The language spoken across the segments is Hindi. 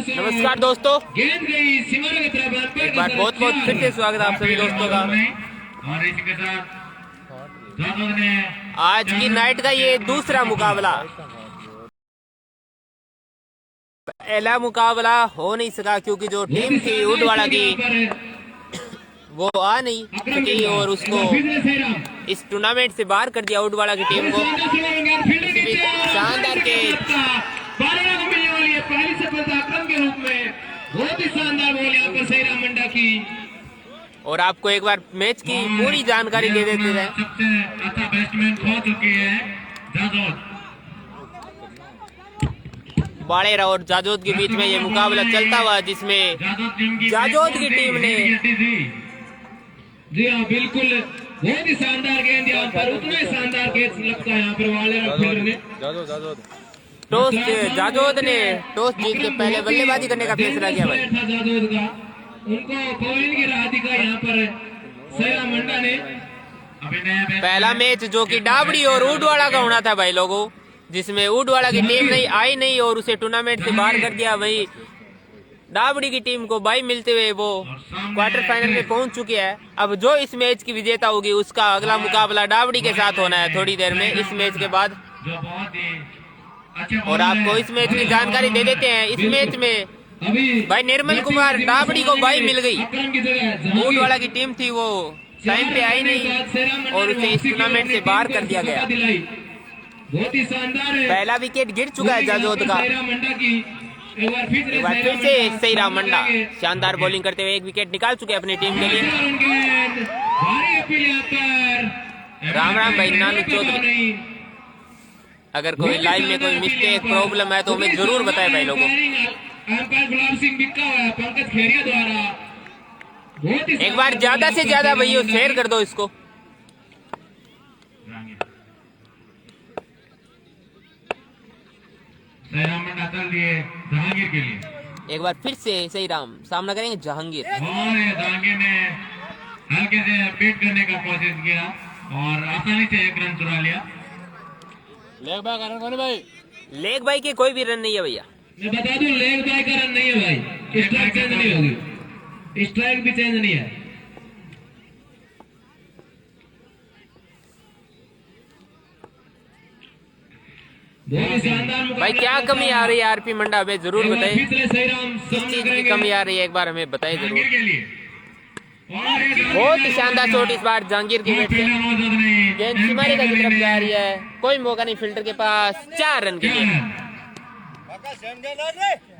नमस्कार दोस्तों, एक बार बहुत बहुत फिर से स्वागत है आप सभी दोस्तों का। आज की नाइट का ये दूसरा मुकाबला, पहला मुकाबला हो नहीं सका क्योंकि जो टीम थी उडवाड़ा की वो आ नहीं सकी और उसको इस टूर्नामेंट से बाहर कर दिया उडवाड़ा की टीम को। शानदार के पहली सफलता अक्रम के रूप में बहुत ही शानदार बॉल यहाँ पर सईराम मंडा की। और आपको एक बार मैच की पूरी जानकारी दे देते हैं। सबसे अच्छा बैट्समैन खो चुके हैं जाजोद। बाड़ेरा और जाजोद के बीच में ये मुकाबला चलता हुआ, जिसमें जाजोद की टीम ने जी हाँ बिल्कुल बहुत ही शानदार गेंद यहाँ पर, उतना ही शानदार गेंद लगता है यहाँ पर बाड़ेरा फील्डर ने। जाजोद ने टॉस जीत के पहले बल्लेबाजी करने का फैसला किया भाई। जाजोद का उनको बॉलिंग की राह दिखाई यहाँ पर सईराम मंडा ने। पहला मैच जो कि डाबड़ी और उडवाड़ा का होना था भाई लोगों, जिसमें उडवाड़ा की टीम नहीं आई नहीं और उसे टूर्नामेंट से बाहर कर दिया। वही डाबड़ी की टीम को बाई मिलते हुए वो क्वार्टर फाइनल में पहुंच चुकी है। अब जो इस मैच की विजेता होगी उसका अगला मुकाबला डाबड़ी के साथ होना है थोड़ी देर में, इस मैच के बाद। और आपको इस मैच की जानकारी दे देते हैं। इस मैच में भाई निर्मल कुमार डाबड़ी को बाई मिल गई। उडवाड़ा की टीम थी वो टाइम पे आई नहीं और उसे इस टूर्नामेंट से बाहर कर दिया गया। बहुत ही शानदार पहला विकेट गिर चुका है जाजोद का। एक बार फिर से सईराम मंडा शानदार बॉलिंग करते हुए एक विकेट निकाल चुके अपनी टीम के लिए। राम राम भाई नानू चौधरी, अगर कोई लाइव में कोई मिस्टेक प्रॉब्लम है तो हमें जरूर बताएं भाई लोगों। एक बार ज्यादा से ज्यादा भैया शेयर कर दो इसको। जहांगीर के लिए एक बार फिर से सईराम सामना करेंगे जहांगीर। जहांगीर ने हल्के से बीट करने का कोशिश किया और आसानी से एक रन चुरा लिया। लेग बाय का रन कौन है भाई? लेग बाय के कोई भी रन नहीं है भैया। मैं बता दूं लेग बाय का रन नहीं है भाई, स्ट्राइक चेंज नहीं होगी, स्ट्राइक भी चेंज नहीं है। भाई क्या कमी आ रही है आरपी मंडा, हमें जरूर बताइए। किस चीज की कमी आ रही है एक बार हमें बताइए जरूर। बहुत ही शानदार शॉट इस बार जहांगीर की बैट से, गेंद सिमारी की तरफ जा रही है। कोई मौका नहीं फील्डर के पास। 4 रन के लिए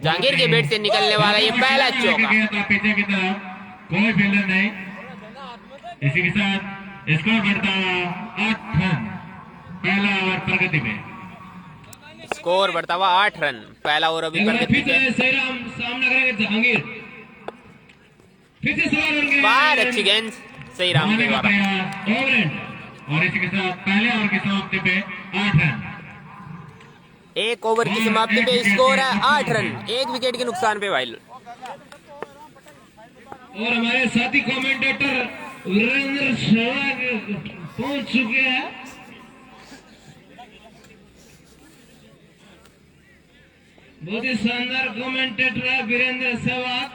जहांगीर के बैट से निकलने वाला ये पहला चौका। पीछे की तरफ कोई फील्डर नहीं। इसी के साथ स्कोर बढ़ता 8 रन पहला ओवर प्रगति में। स्कोर बढ़ता हुआ 8 रन पहला ओवर अभी प्रगति पे। सईराम सामना करेंगे जहांगीर। फिर से सवाल उनके बाहर अच्छी गेंद सईराम के द्वारा। और इसी के साथ पहले ओवर की समाप्ति पे 8 रन। एक ओवर की समाप्ति पे स्कोर है 8 रन, एक विकेट के नुकसान पे भाई। और हमारे साथी कमेंटेटर वीरेंद्र सहवाग पहुंच चुके हैं। बहुत ही शानदार कमेंटेटर है वीरेंद्र सहवाग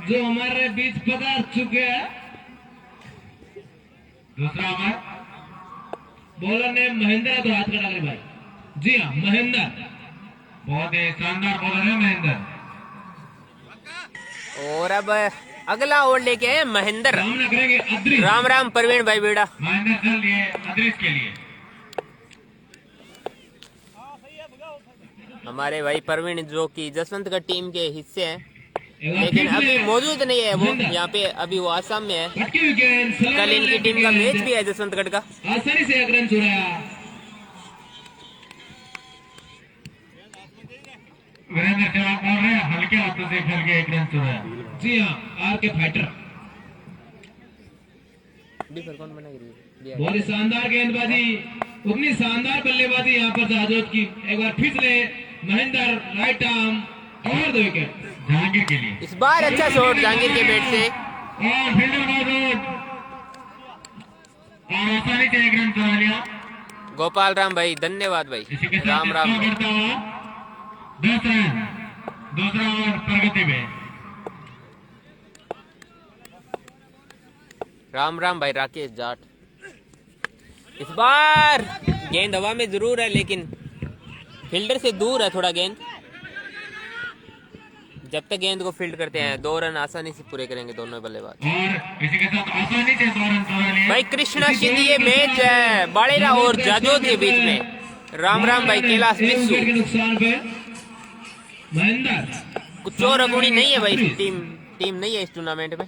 जो हमारे बीच पधार चुके हैं। दूसरा ओवर बॉलर ने महेंद्र तो हाथ खड़ा करे भाई। जी हाँ महेंद्र बहुत ही शानदार बॉलर है महेंद्र। और अब अगला ओवर लेके आए महेंद्र। सामना करेंगे अदरीश। राम राम प्रवीण भाई बेड़ा। महेंद्र चल लिए अदरीश के लिए। हमारे भाई प्रवीण जो कि जसवंतगढ़ टीम के हिस्से हैं, लेकिन अभी मौजूद नहीं है वो यहाँ पे, अभी वो आसाम में है। कल इनकी टीम का मैच भी है जसवंतगढ़ का। आसानी से एक रन चुराया। वीरेंद्र सहवाग बोल रहे हैं हल्के हाथों से खेल के एक रन चुराया। जी हाँ आर के फाइटर। बहुत ही शानदार गेंदबाजी, उतनी शानदार बल्लेबाजी यहाँ पर जाजोद की। एक बार फिर से महेंद्र राइट आर्म और 2 विकेट जहांगीर के लिए। इस बार अच्छा शॉट जहांगीर के बैट से और फील्डर मौजूद और आसानी से एक रन चुरा लिया। गोपाल राम भाई धन्यवाद भाई। राम राम 10 रन दूसरा ओवर प्रगति में। राम राम भाई राकेश जाट। इस बार गेंद हवा में जरूर है लेकिन फील्डर से दूर है थोड़ा गेंद। जब तक गेंद को फील्ड करते हैं 2 रन आसानी से पूरे करेंगे दोनों बल्लेबाज। और इसी के साथ आसानी से 2 रन बना लिए। भाई कृष्णा सिंह ये मैच है बाड़ेरा और जाजोद के बीच में। राम राम भाई कैलाश बिस्सू। नुकसान पे महेंद्र कुछ और अगुणी नहीं है भाई, टीम नहीं है इस टूर्नामेंट में।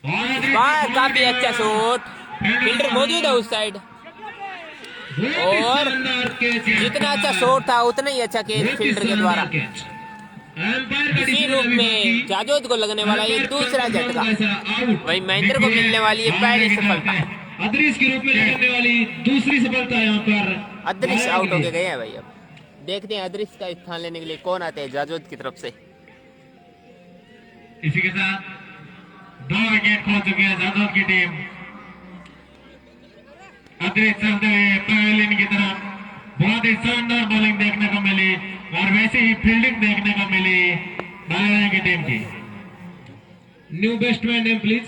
बाहर काफी अच्छा शॉट, फील्डर मौजूद है उस साइड और जितना अच्छा शॉट था उतना ही अच्छा कैच फील्डर के द्वारा। इसी रूप में जाजोद को लगने वाला ये दूसरा झटका, वही महेंद्र को मिलने वाली है पहली सफलता। अदरीश के रूप में लगने वाली दूसरी सफलता यहाँ पर। अदरीश आउट होके गए हैं भाई। अब देखते हैं अदरीश का स्थान लेने के लिए कौन आते हैं जाजोद की तरफ से। इसी के साथ 2 विकेट खो चुकी है जाजोद की टीम। अदरीश चलते हुए पवेलियन की तरफ। बहुत ही शानदार बॉलिंग देखने को मिली और वैसे ही फील्डिंग देखने को मिली बालाघाट की टीम की। New batsman name please.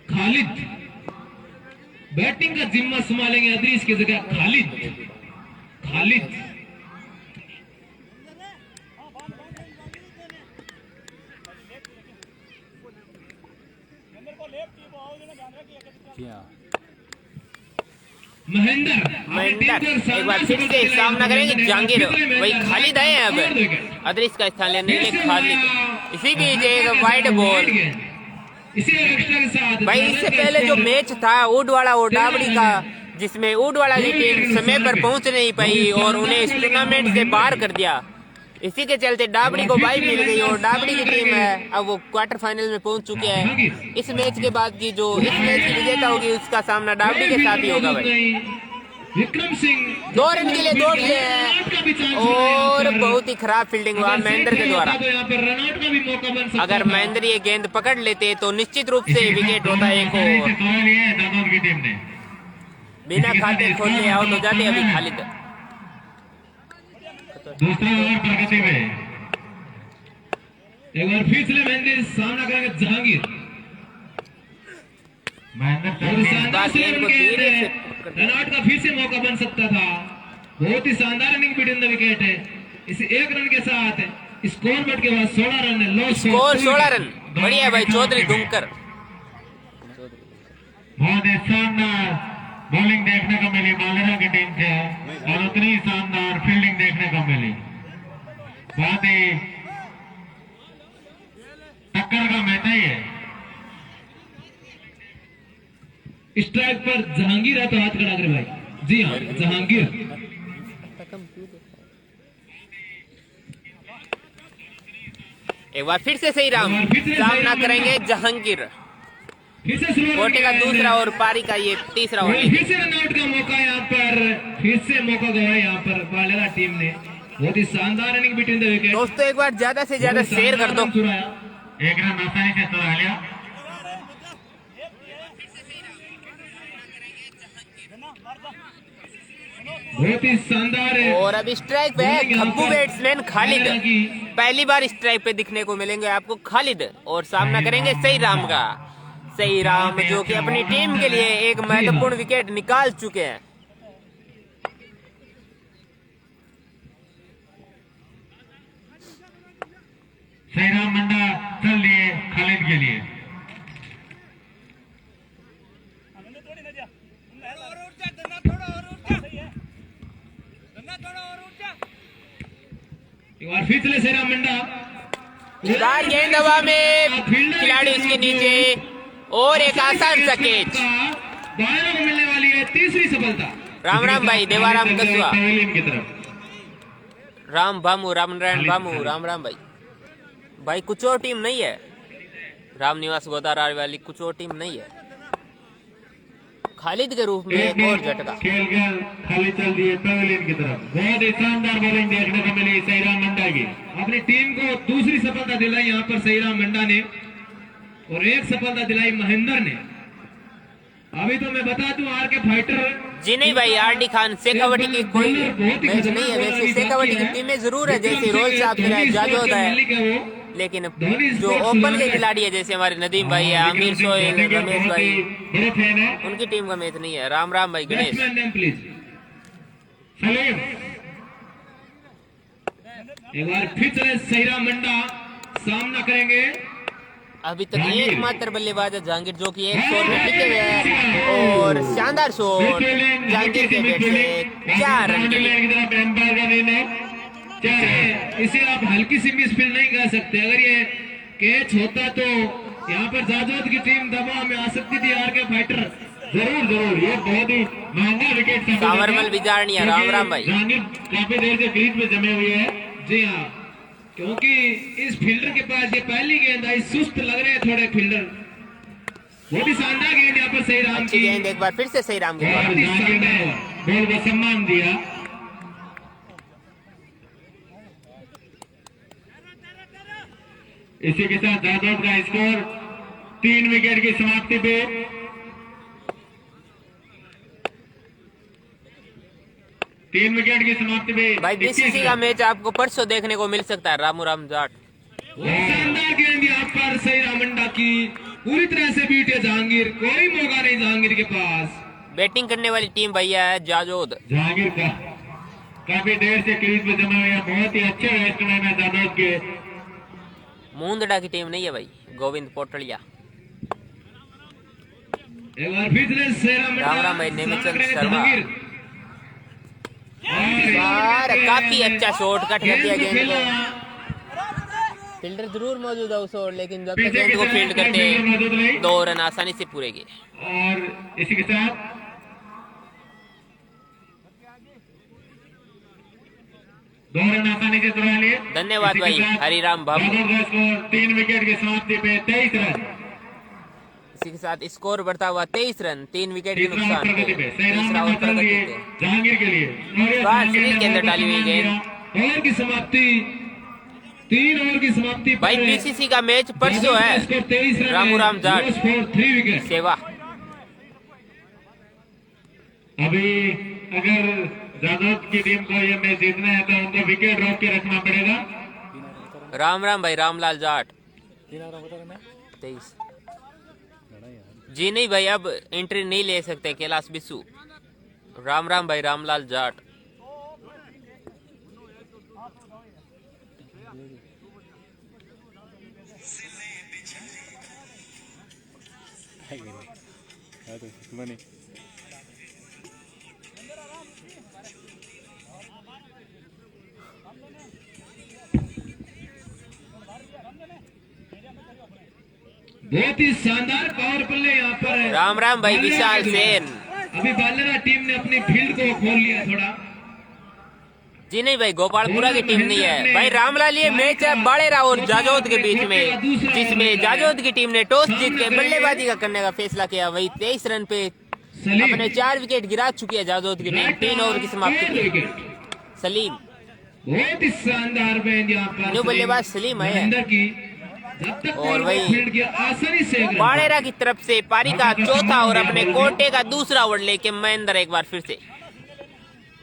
Khalid batting का जिम्मा संभालेंगे अदरीश की जगह खालिद। महेंद्र एक बार फिर से सामना करेंगे जहांगीर। वही खालिद आए हैं अब अदरीश का स्थान लेने के लिए खालिद। इसी बीच एक वाइड बॉल। भाई इससे पहले जो मैच था उडवाड़ा और डाबड़ी का, जिसमें उडवाड़ा की टीम समय पर पहुंच नहीं पाई और उन्हें इस टूर्नामेंट से बाहर कर दिया। इसी के चलते डाबड़ी को बाई मिल गई और डाबड़ी की टीम है अब वो क्वार्टर फाइनल में पहुंच चुके हैं। इस मैच के बाद की जो इस मैच की विजेता होगी उसका सामना डाबड़ी के साथ ही होगा भाई। विक्रम सिंह 2 रन के लिए दौड़ लिए हैं और बहुत ही खराब फील्डिंग हुआ महेंद्र के द्वारा। अगर महेंद्र ये गेंद पकड़ लेते तो निश्चित रूप से विकेट होता एक और। बिना खाते खोलने आउट हो जाते अभी खालिद। दूसरा ओवर प्रगति में। एक बार फिर से महेंद्र सामना करेंगे जहांगीर। रनआउट का फिर से मौका बन सकता था। बहुत ही शानदार रनिंग बिटवीन द विकेट है। इस 1 रन के साथ स्कोर बोर्ड के बाद 16 रन है। लो स्कोर 16 रन बढ़िया भाई चौधरी दुमकर। बहुत ही शानदार बॉलिंग देखने को मिली बालाघाट की टीम से और उतनी शानदार फील्डिंग देखने को मिली। बहुत ही टक्कर का मैच है ये। स्ट्राइक पर जहांगीर है तो हाथ खड़ा करे भाई। जी हाँ जहांगीर। एक बार फिर से सही राम सामना करेंगे जहांगीर। कोटे का दूसरा और पारी का ये तीसरा ओवर। फिर से रनआउट का मौका यहाँ पर, फिर से मौका गया यहाँ पर बालाघाट टीम ने। बहुत ही शानदार रनिंग बिटवीन द विकेट। दोस्तों एक बार ज्यादा से ज्यादा शेयर कर दो। 1 रन आसानी से चुरा लिया। बहुत ही शानदार है। और अब स्ट्राइक पे है खब्बू बैट्समैन खालिद। पहली बार स्ट्राइक पे दिखने को मिलेंगे आपको खालिद और सामना करेंगे सही राम का। सही राम जो कि अपनी टीम के लिए एक महत्वपूर्ण विकेट निकाल चुके हैं। सही राम मंडा चल लिए खालिद के लिए। एक बार फिर चले सही राम मंडा। गेंद हवा में, खिलाड़ी उसके नीचे और एक आसान सा कैच। बायरों को मिलने वाली है तीसरी सफलता। राम राम भाई देवाराम कसुआ। की तरफ राम भामू राम नारायण भामू राम राम भाई कुछ और टीम नहीं है। राम निवास गोदारा वाली कुछ और टीम नहीं है। खालिद के रूप में एक और झटका। खेल गया खालिद चल दिए पवेलियन की तरफ। बहुत ही शानदार बॉलिंग देखने को मिली सहीराम मंडा की। अपनी टीम को दूसरी सफलता दिलाई यहाँ पर सहीराम मंडा ने और एक सफलता दिलाई महेंद्र ने। अभी तो मैं बता दूं आर के फाइटर जी नहीं भाई, आरडी खान शेखावटी की कोई मैच नहीं है। वैसे शेखावटी की टीमें जरूर है, जैसे रोहित साहब है, जाजोद है, लेकिन जो ओपन के खिलाड़ी है जैसे हमारे नदीम भाई है, आमिर सोहेल, रमेश भाई, बड़े फैन है। उनकी टीम का मैच नहीं है। राम राम भाई Ganesh. Batsman name please. Salim, एक बार फिर से सहीराम मंडा सामना करेंगे। अभी तक एकमात्र बल्लेबाज है जहांगीर, जो कि 1 शॉट में टिके हुए हैं और शानदार शॉट जहांगीर के बैट से 4 रन के लिए। एम्पायर का निर्णय, चाहे इसे आप हल्की सी मिसफील्ड नहीं कह सकते। अगर ये कैच होता तो यहाँ पर जाजोद की टीम दबाव में आ सकती थी। आर के फाइटर जरूर ये बहुत ही महंगा विकेट था। सावरमल बिजारनिया, राम राम भाई। जहांगीर काफी देर से क्रीज में जमे हुए हैं। जी हाँ, क्योंकि इस फील्डर के पास ये पहली गेंद आई, सुस्त लग रहे हैं थोड़े फील्डर। बहुत ही शानदार गेंद यहाँ पर सही राम अच्छी की। गेंद एक बार फिर से सही राम की। और जहांगीर ने बॉल को सम्मान दिया। इसी के साथ जादव का स्कोर 3 विकेट की समाप्ति पे 3 विकेट की समाप्ति पे भाई बीसीसी का मैच आपको परसों देखने को मिल सकता है। रामू राम जाट। शानदार गेंद यहाँ पर सही रामंडा की, पूरी तरह से बीटे जहांगीर। कोई मौका नहीं जहांगीर के पास। बैटिंग करने वाली टीम भैया है जाजोद। जहांगीर का काफी देर से क्रीज में जमे हुए हैं। बहुत ही अच्छे बैट्समैन है जादव के। मूंदड़ा की टीम नहीं है भाई, गोविंद पोटलिया। एक बार फिर से सही रामंडा राम राम भाई, नेमिचंद शर्मा। जहांगीर यार काफी अच्छा शॉट कट कर दिया गेंद को। फील्डर जरूर मौजूद है उस ओर, लेकिन जब तक गेंद को फील्ड करते 2 रन आसानी से पूरे गए। और इसी के साथ दो रन आसानी से चुरा लिए। धन्यवाद भाई हरिराम बाबू। 3 विकेट की समाप्ति पे 23 रन। इसी के साथ स्कोर बढ़ता हुआ 23 रन, 3 विकेट के तीसरा नुकसान प्रगति पे पे। सही राम तीसरा ने और बदल प्रगति दिए पे। जहांगीर के लिए। और ये बाहर जहांगीर शरीर के ने अंदर डाली हुई गेंद। ओवर की समाप्ति 3 ओवर की समाप्ति भाई पर बीसीसी का मैच परसों है। Score 23 run. Ramu Ram Jat. 3 wicket. सेवा अभी अगर जादव की टीम को ये मैच जीतना है तो उनको विकेट रोक के रखना पड़ेगा। राम राम भाई रामलाल जाट। 23 जी नहीं भाई, अब एंट्री नहीं ले सकते कैलाश बिस्सू। राम राम भाई रामलाल जाट। बहुत ही शानदार पावर प्ले यहाँ पर है। राम राम भाई विशाल सेन। अभी बालरा टीम ने अपनी फील्ड को खोल लिया थोड़ा। जी नहीं भाई, गोपालपुरा की टीम नहीं है भाई। रामलाल ये मैच है बाड़ेरा और जाजोद के बीच में, जिसमें जाजोद की टीम ने टॉस जीत के बल्लेबाजी का करने का फैसला किया। वही 23 रन पे अपने 4 विकेट गिरा चुकी है जाजोद की टीम। 3 ओवर की समाप्ति पे सलीम। बहुत ही शानदार गेंद यहाँ पर न्यू बल्लेबाज सलीम है। अंदर की जब तक और वही फील्ड की आसानी से बाड़ेरा की तरफ से पारी का चौथा और अपने कोटे का दूसरा ओवर लेके महेंद्र एक बार फिर से।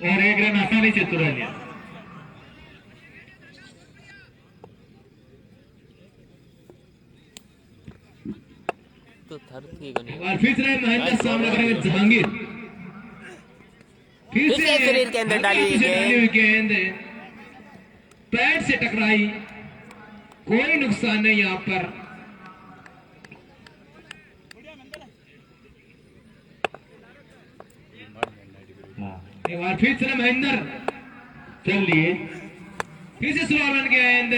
और 1 रन आसानी से चुरा लिया। तो थर्ड की और फिर से महेंद्र सामना करेंगे जहांगीर। फिर से शरीर के अंदर डाली हुई गेंद पैड से टकराई। कोई नुकसान नहीं यहाँ पर। एक बार फिर से महेंद्र चल लिए। फिर से स्लो रन गेंद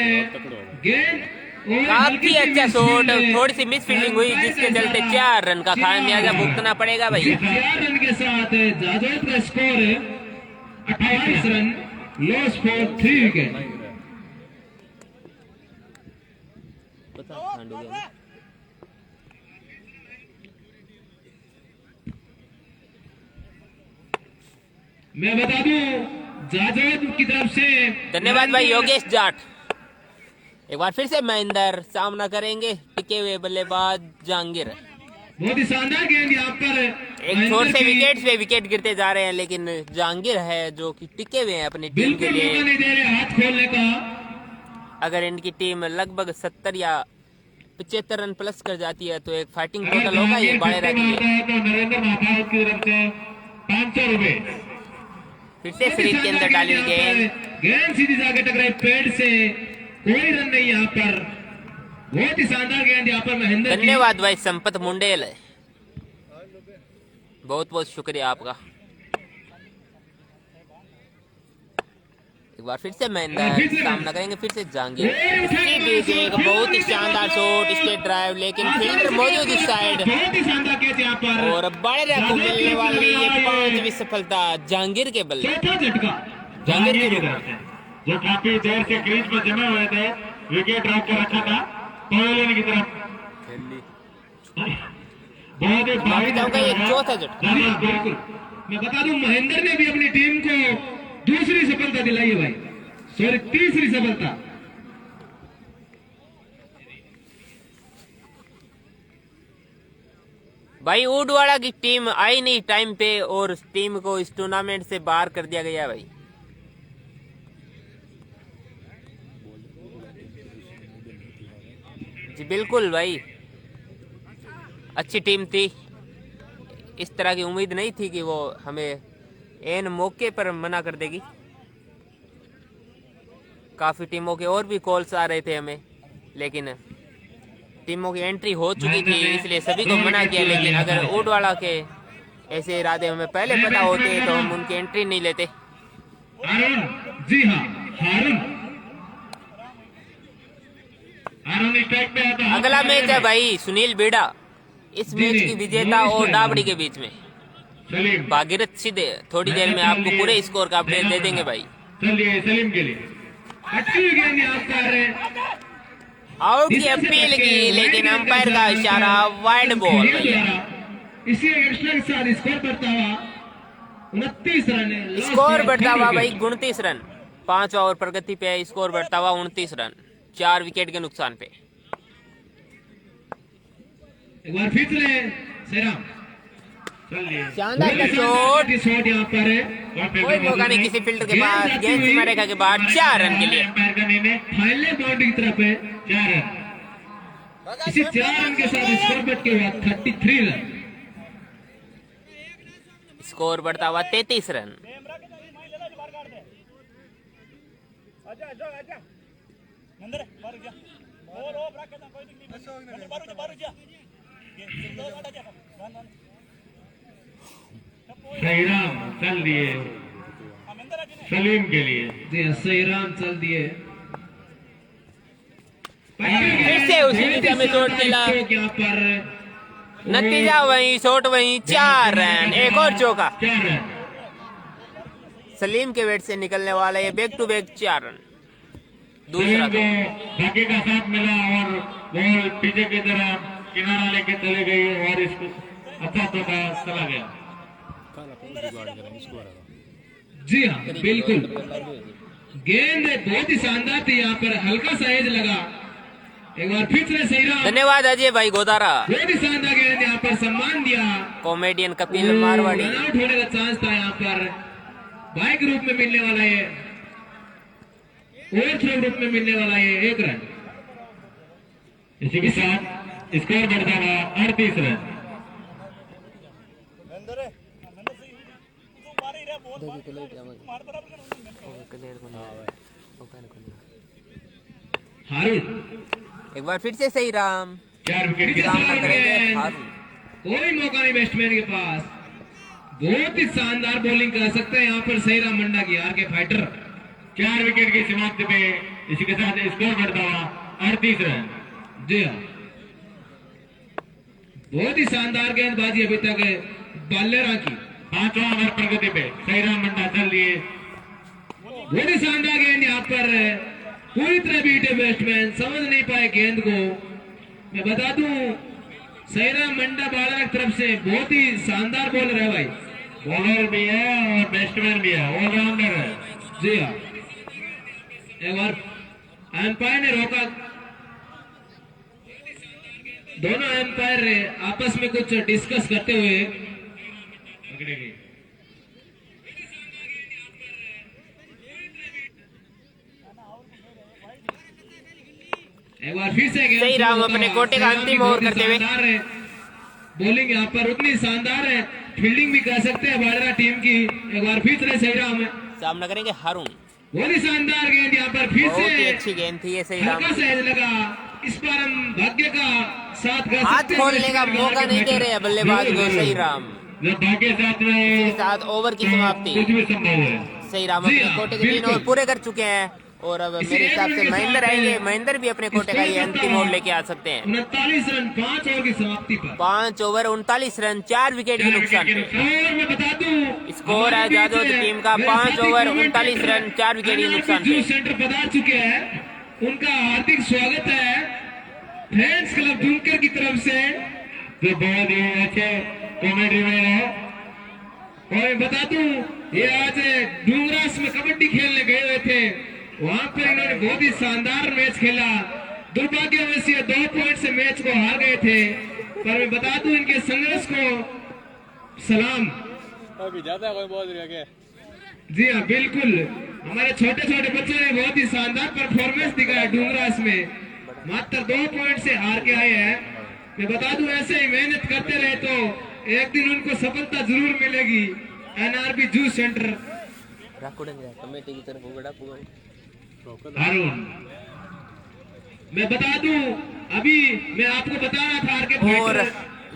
काफी अच्छा शॉट, थोड़ी सी मिस फील्डिंग हुई जिसके चलते 4 रन का खामियाजा भुगतना पड़ेगा भाई। 4 रन के साथ जादव का score 28 run, loss for 3 wicket. मैं बता दूं जाजोद की तरफ से धन्यवाद भाई योगेश जाट। एक बार फिर से महेंद्र सामना करेंगे टिके हुए बल्लेबाज जहांगीर। बहुत ही शानदार गेंद यहाँ पर एक छोर से विकेट पे विकेट गिरते जा रहे हैं, लेकिन जहांगीर है जो कि टिके हुए हैं अपनी टीम के बिल्कुल मौका लिए। नहीं दे रहे हाथ खोलने का। अगर इनकी टीम लगभग 70 या 75 रन प्लस कर जाती है तो एक फाइटिंग अगर टोटल होगा ये जहांगीर बाड़ेरा के छक्के लिए। मारता है तो नरेंद्र महापाल की तरफ से 500 रुपए। फिर से शरीफ के अंदर डाली हुई गेंद, गेंद सीधी जाके टकराई पेड़ से, कोई रन नहीं यहाँ पर। बहुत ही शानदार गेंद यहाँ पर महेंद्र की। धन्यवाद भाई संपत मुंडेल, बहुत बहुत शुक्रिया आपका। एक बार फिर से महेंद्र सामना करेंगे, फिर से जहांगीर। इसके बीच एक बहुत ही शानदार शॉट, स्टेट ड्राइव, लेकिन फील्डर मौजूद इस साइड बहुत ही शानदार कैच यहाँ पर। और बाड़ेरा को मिलने वाली ये 5वीं सफलता जहांगीर के बल्ले। चौथा झटका जहांगीर की की तरफ से, जो काफी देर से क्रीज पर जमे हुए थे, विकेट ड्रॉप कर रखा था पवेलियन की तरफ। बहुत ही माफी चाहूंगा, ये चौथा झटका। बिल्कुल, मैं बता दूं महेंद्र ने भी अपनी टीम को दूसरी सफलता दिलाई है भाई, सॉरी तीसरी सफलता। भाई ऊडवाड़ा की टीम आई नहीं टाइम पे और टीम को इस टूर्नामेंट से बाहर कर दिया गया भाई। जी बिल्कुल भाई, अच्छी टीम थी, इस तरह की उम्मीद नहीं थी कि वो हमें एन मौके पर मना कर देगी। काफी टीमों के और भी कॉल्स आ रहे थे हमें, लेकिन टीमों की एंट्री हो चुकी थी इसलिए सभी को मना किया। लेकिन अगर ऊडवाड़ा के ऐसे इरादे हमें पहले पता होते तो हम उनकी एंट्री नहीं लेते। हारून, जी हाँ हारून, हारून स्ट्राइक पे आता। अगला मैच है भाई सुनील बेड़ा, इस मैच की विजेता और डाबड़ी के बीच में। सलीम भागीरथ सीधे थोड़ी देर में आपको पूरे स्कोर का अपडेट दे देंगे भाई। चलिए सलीम के लिए अच्छी गेंद यहाँ पर आउट की अपील की, लेकिन अंपायर का इशारा वाइड बॉल भैया। इसी एक्स्ट्रा के साथ स्कोर बढ़ता हुआ 29 रन। स्कोर बढ़ता हुआ भाई 29 रन, 5 ओवर प्रगति पे स्कोर बढ़ता हुआ 29 रन, 4 विकेट के नुकसान पे। एक बार फिर से सैराम, शानदार का शॉट, शॉट यहाँ पर है, कोई मौका नहीं किसी फील्डर के पास, गेंद सीमा रेखा के बाद 4 रन के लिए। अंपायर का निर्णय फाइनल बाउंड्री की तरफ है, 4 रन। इसी 4 रन के साथ स्कोर बढ़ के हुआ 33 रन। स्कोर बढ़ता हुआ 33 रन। सही राम चल दिए सलीम के लिए, जी सही राम चल दिए। फिर से उसी दिशा में शॉट खेला, यहाँ पर नतीजा वही, शॉट वही, 4 रन, एक और चौका। 4 रन सलीम के बैट से निकलने वाला ये बैक टू बैक 4 रन। दूसरा को धक्के का साथ मिला और बॉल पीछे की तरफ किनारा लेके चले गई और इसको अच्छा चौका चला गया। जी हाँ बिल्कुल, गेंद बहुत ही शानदार थी, यहाँ पर हल्का सा एज लगा। एक बार फिर से सही रहा। धन्यवाद अजय भाई गोदारा, बहुत ही शानदार गेंद, यहाँ पर सम्मान दिया। Comedian Kapil Marwari. Run out होने का चांस था यहाँ पर, बाई के रूप में मिलने वाला है, ओवर थ्रो रूप में मिलने वाला है 1 रन। इसी के साथ स्कोर बढ़ता हुआ 38 रन। हारून एक बार फिर से सही राम, 4 विकेट के सामना करेंगे साथ हारून। कोई मौका नहीं बैट्समैन के पास, बहुत ही शानदार बॉलिंग कर सकते हैं यहाँ पर सही राम मंडा की आर के फाइटर। 4 विकेट की समाप्ति पे इसी के साथ स्कोर बढ़ता हुआ 38 रन। जी हाँ, बहुत ही शानदार गेंदबाजी अभी तक बालेरा की। 5वां ओवर प्रगति पे सही राम मंडा चल दिए, बहुत ही शानदार गेंद यहाँ पर पूरी तरह बीटे बैट्समैन, समझ नहीं पाए गेंद को। मैं बता दूं सहीराम मंडा बाला की तरफ से बहुत ही शानदार बॉलर है भाई, बॉलर भी है और बैट्समैन भी है, ऑलराउंडर है। जी हाँ, एक बार अंपायर ने रोका, दोनों एम्पायर आपस में कुछ डिस्कस करते हुए पकड़ेंगे। एक बार फिर से सही राम अपने कोटे का अंतिम ओवर करते हुए। बॉलिंग यहाँ पर उतनी शानदार है, फील्डिंग भी कह सकते हैं बाड़ेरा टीम की। एक बार फिर से सही राम सामना करेंगे हारून। बहुत ही शानदार गेंद यहाँ पर फिर बहुत ही से अच्छी गेंद थी ये सही राम। हल्का सा एज लगा। इस बार हम भाग्य का साथ हाथ खोलने का मौका नहीं दे रहे बल्लेबाज को सही राम। जो भाग्य साथ में इसके साथ ओवर की समाप्ति। कुछ भी संभव है। सही राम अपने कोटे के 3 ओवर पूरे कर चुके हैं और अब मेरे हिसाब से महेंद्र आएंगे। महेंद्र भी अपने कोटे का ये अंतिम ओवर लेके आ सकते हैं। 39 रन 5 ओवर की समाप्ति पर 5 ओवर 39 रन 4 विकेट के नुकसान पे। और मैं बता दूं स्कोर है जादव टीम का 5 ओवर 39 रन 4 विकेट के नुकसान पे। जो सेंटर पधार चुके हैं उनका हार्दिक स्वागत है फ्रेंड्स क्लब दुमकर की तरफ से, जो बहुत ही अच्छे कॉमेडी में है। और मैं बता दूं ये आज डूंगरास में कबड्डी खेलने गए हुए थे, वहां पर इन्होंने बहुत ही शानदार मैच खेला। दुर्भाग्यवश ये 2 पॉइंट से मैच को हार गए थे, पर मैं बता दूं इनके संघर्ष को सलाम। अभी जाता है कोई बहुत रह जी हाँ बिल्कुल, हमारे छोटे छोटे बच्चों ने बहुत ही शानदार परफॉर्मेंस दिखाया डूंगरास में, मात्र 2 पॉइंट से हार के आए हैं। मैं बता दूं ऐसे ही मेहनत करते रहे तो एक दिन उनको सफलता जरूर मिलेगी। एनआरबी जूस सेंटर कमेटी की तरफ हारून, मैं बता दूं अभी मैं आपको बता रहा था आरके और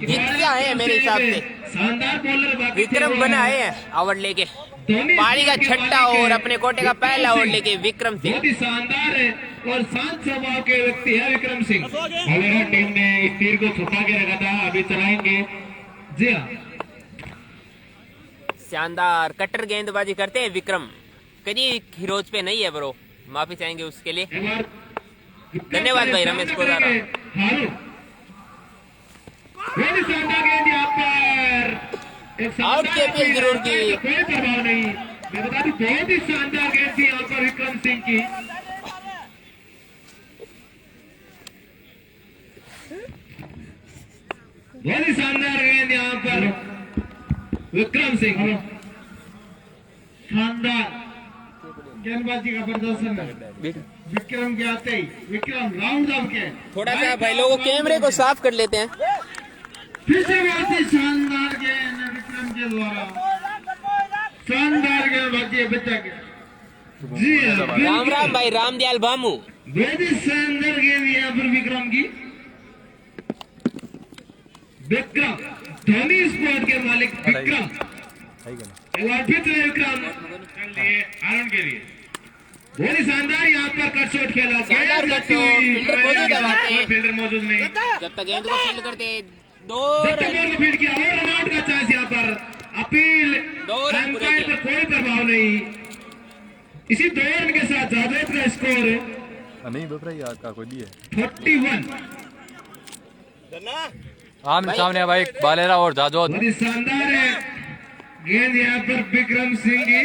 जीत आए हैं मेरे हिसाब से। शानदार बॉलर बाकी विक्रम बना आए हैं ओवर लेके पारी का 6ठा ओवर अपने कोटे का पहला ओवर लेके विक्रम सिंह। बहुत ही शानदार है और शांत स्वभाव के व्यक्ति है विक्रम सिंह। हमारा टीम ने इस तीर को छुपा के रखा था, अभी चलाएंगे। जी हाँ शानदार कट्टर गेंदबाजी करते हैं विक्रम, कभी हीरोज पे नहीं है ब्रो, माफी चाहेंगे उसके लिए। धन्यवाद भाई रमेश कोदारा। आउट केपीएल जरूर की। कोई प्रभाव नहीं, मैं बता दूं बहुत ही शानदार गेंद थी यहाँ पर विक्रम सिंह की। बहुत ही शानदार गेंद यहाँ पर विक्रम सिंह। शानदार गेंदबाजी का प्रदर्शन है विक्रम के आते ही। विक्रम राउंड अप के थोड़ा सा भाई लोगों कैमरे को साफ कर लेते हैं। फिर से बहुत ही शानदार गेंद विक्रम के द्वारा, शानदार गेंदबाजी बच्चा के। जी राम राम भाई रामदयाल बामू। बहुत ही शानदार गेंद यहाँ पर विक्रम की। विक्रम धोनी स्पोर्ट के मालिक विक्रम, एक बार फिर से विक्रम आनंद के लिए बहुत ही शानदार यहाँ पर कट शॉट खेला। फील्डर मौजूद नहीं, जब तक गेंद को फील्ड करते फील्ड किया और रन आउट का चांस यहाँ पर। अपील एम्पायर पर कोई प्रभाव नहीं। इसी 2 रन के साथ जावेद का स्कोर नहीं बप रही यार का कोई दिए 41। आमने सामने भाई बालेरा और जादव। बहुत ही शानदार है गेंद यहाँ पर विक्रम सिंह की।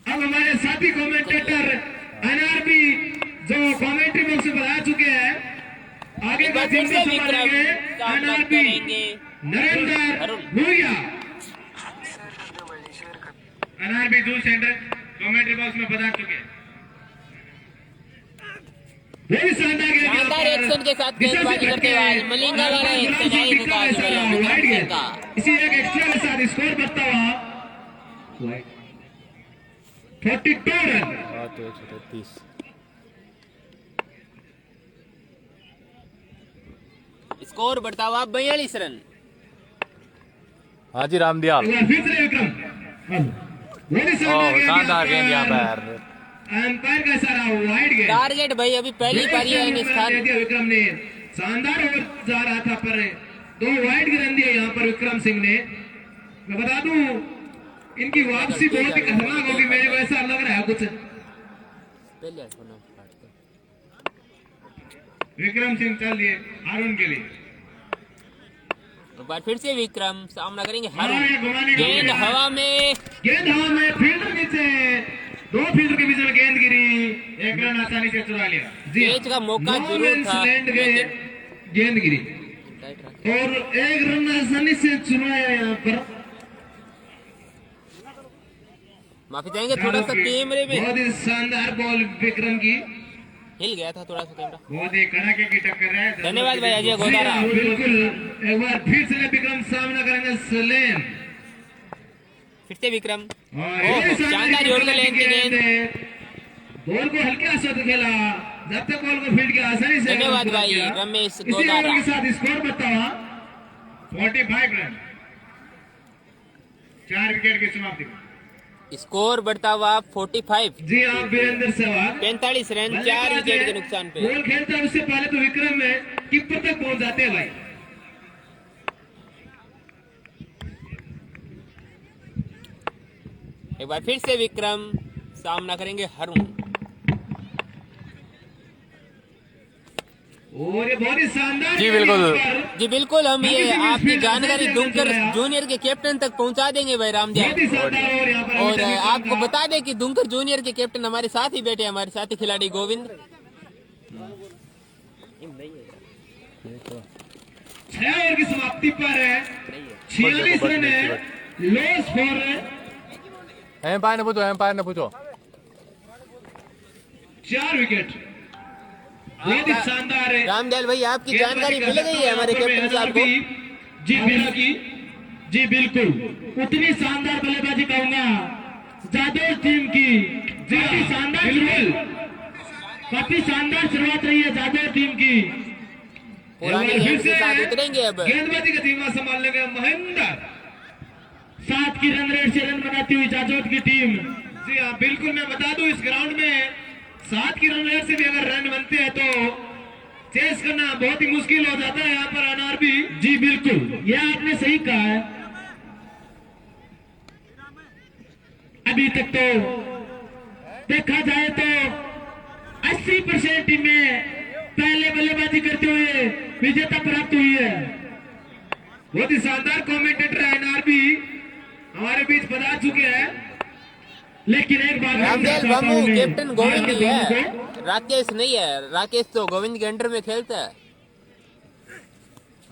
अब हमारे साथी कमेंटेटर एनआरबी जो कमेंट्री बॉक्स में बता चुके हैं, आगे का टीम से संभालेंगे NRB Narendra Bhuria. NRB juice centre commentary box में बता चुके हैं। शानदार एक्शन के साथ गेंदबाजी करते हुए मलिंगा वाला एक्शन है इनका। इसी एक एक्स्ट्रा के साथ स्कोर बढ़ता हुआ 42 रन। 133 स्कोर बढ़ता हुआ 42 रन। हाँ जी रामदयाल। शानदार गेंद यहाँ पर। एम्पायर का सारा वाइड गेंद। टारगेट भाई अभी पहली पारी है इन स्थान। विक्रम ने शानदार ओवर जा रहा था पर 2 वाइड गेंद दिए यहाँ पर विक्रम सिंह ने। मैं बता दूं इनकी वापसी बहुत ही खतरनाक होगी, मेरे को ऐसा लग रहा है कुछ। विक्रम सिंह चल दिए हारून के लिए। एक बार फिर से विक्रम सामना करेंगे हारून। गेंद हवा में फील्डर नीचे, 2 फील्डर के बीच में गेंद गिरी। 1 रन आसानी आसानी से चुरा लिया। जी हाँ। कैच का मौका नो जरूर रन्स था, लैंड गए, लेकिन गेंद गिरी और एक रन आसानी से चुराया यहाँ पर। माफी चाहेंगे, थोड़ा सा कैमरे में बहुत ही शानदार बॉल विक्रम की, हिल गया था थोड़ा सा कैमरा। बहुत ही कड़ाके की टक्कर है। धन्यवाद भाई अजय गोदारा। जी हाँ, बिल्कुल एक बार फिर से विक्रम सामना करेंगे सलेम फिर से विक्रम, और ओह, ये सामने शानदार की जोड़ के बॉल लेंथ की गेंद। बॉल को हल्के हाथों से खेला, जब तक बॉल को फील्ड किया आसानी से धन्यवाद रन भाई किया। रमेश इसी गोदारा। रन के साथ स्कोर बतावा 45 रन, 4 विकेट की समाप्ति। स्कोर बढ़ता हुआ 45, जी हाँ वीरेंद्र सहवाग 45 रन 4 विकेट के नुकसान पे। बॉल खेलता है उससे पहले तो विक्रम में कीपर तक पहुंच जाते हैं भाई। एक बार फिर से विक्रम सामना करेंगे हरुण। और ये बहुत ही शानदार जी, बिल्कुल। जी बिल्कुल, हम ये आपकी जानकारी दुमकर जूनियर के कैप्टन तक पहुंचा देंगे भाई रामदेव। बहुत ही शानदार और यहाँ पर और आपको बता दें कि दुमकर जूनियर के कैप्टन हमारे साथ ही बैठे, हमारे साथी खिलाड़ी गोविंद। 6 ओवर की समाप्ति पर है, 46 रन है, लो स्कोर है, एम्पायर ने पूछो 4 विकेट। बहुत ही शानदार है रामदयाल भाई, आपकी जानकारी मिल गई है हमारे कैप्टन साहब को। जी बिल्कुल, जी बिल्कुल, उतनी शानदार बल्लेबाजी कहूंगा जादव टीम की। काफी शानदार शुरुआत, काफी शानदार शुरुआत रही है जादव टीम की। पुराने एक बार गेंद फिर के साथ से उतरेंगे अब। गेंदबाजी का धीमा संभालने के महेंद्र, 7 की रन रेट से रन बनाती हुई जाजोत की टीम। जी हाँ बिल्कुल, मैं बता दूं इस ग्राउंड में 7 की रन रेट से भी अगर रन बनते हैं तो चेस करना बहुत ही मुश्किल हो जाता है यहाँ पर एनआरबी। जी बिल्कुल, यह आपने सही कहा है। अभी तक तो देखा जाए तो 80% टीमें पहले बल्लेबाजी करते हुए विजेता प्राप्त हुई है। बहुत ही शानदार कमेंटेटर है एनआरबी हमारे बीच पधार चुके हैं, लेकिन एक बार रामदेव बाबू कैप्टन गोविंद ही है, राकेश नहीं है। राकेश तो गोविंद के अंडर में खेलता है।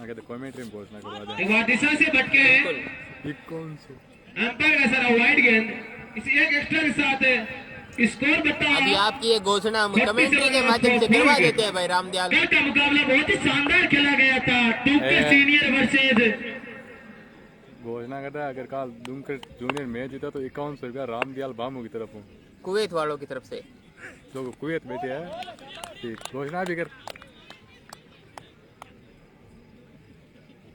आगे तो कमेंट्री में घोषणा करवा दे। एक बार दिशा से भटके ये कौन से अंपायर का सारा वाइड गेंद, इसी एक एक्स्ट्रा के साथ स्कोर बता। अभी आपकी ये घोषणा हम कमेंट्री के माध्यम से करवा देते हैं भाई रामदयाल। कल का मुकाबला बहुत ही शानदार खेला गया था, टूकर सीनियर वर्सेज। घोषणा करता है अगर कल दुमकर जूनियर मैच जीता तो 5100 रुपया रामदयाल बामू की तरफ हूँ, कुवैत वालों की तरफ से। जो कुवैत बैठे हैं। ठीक, घोषणा भी कर।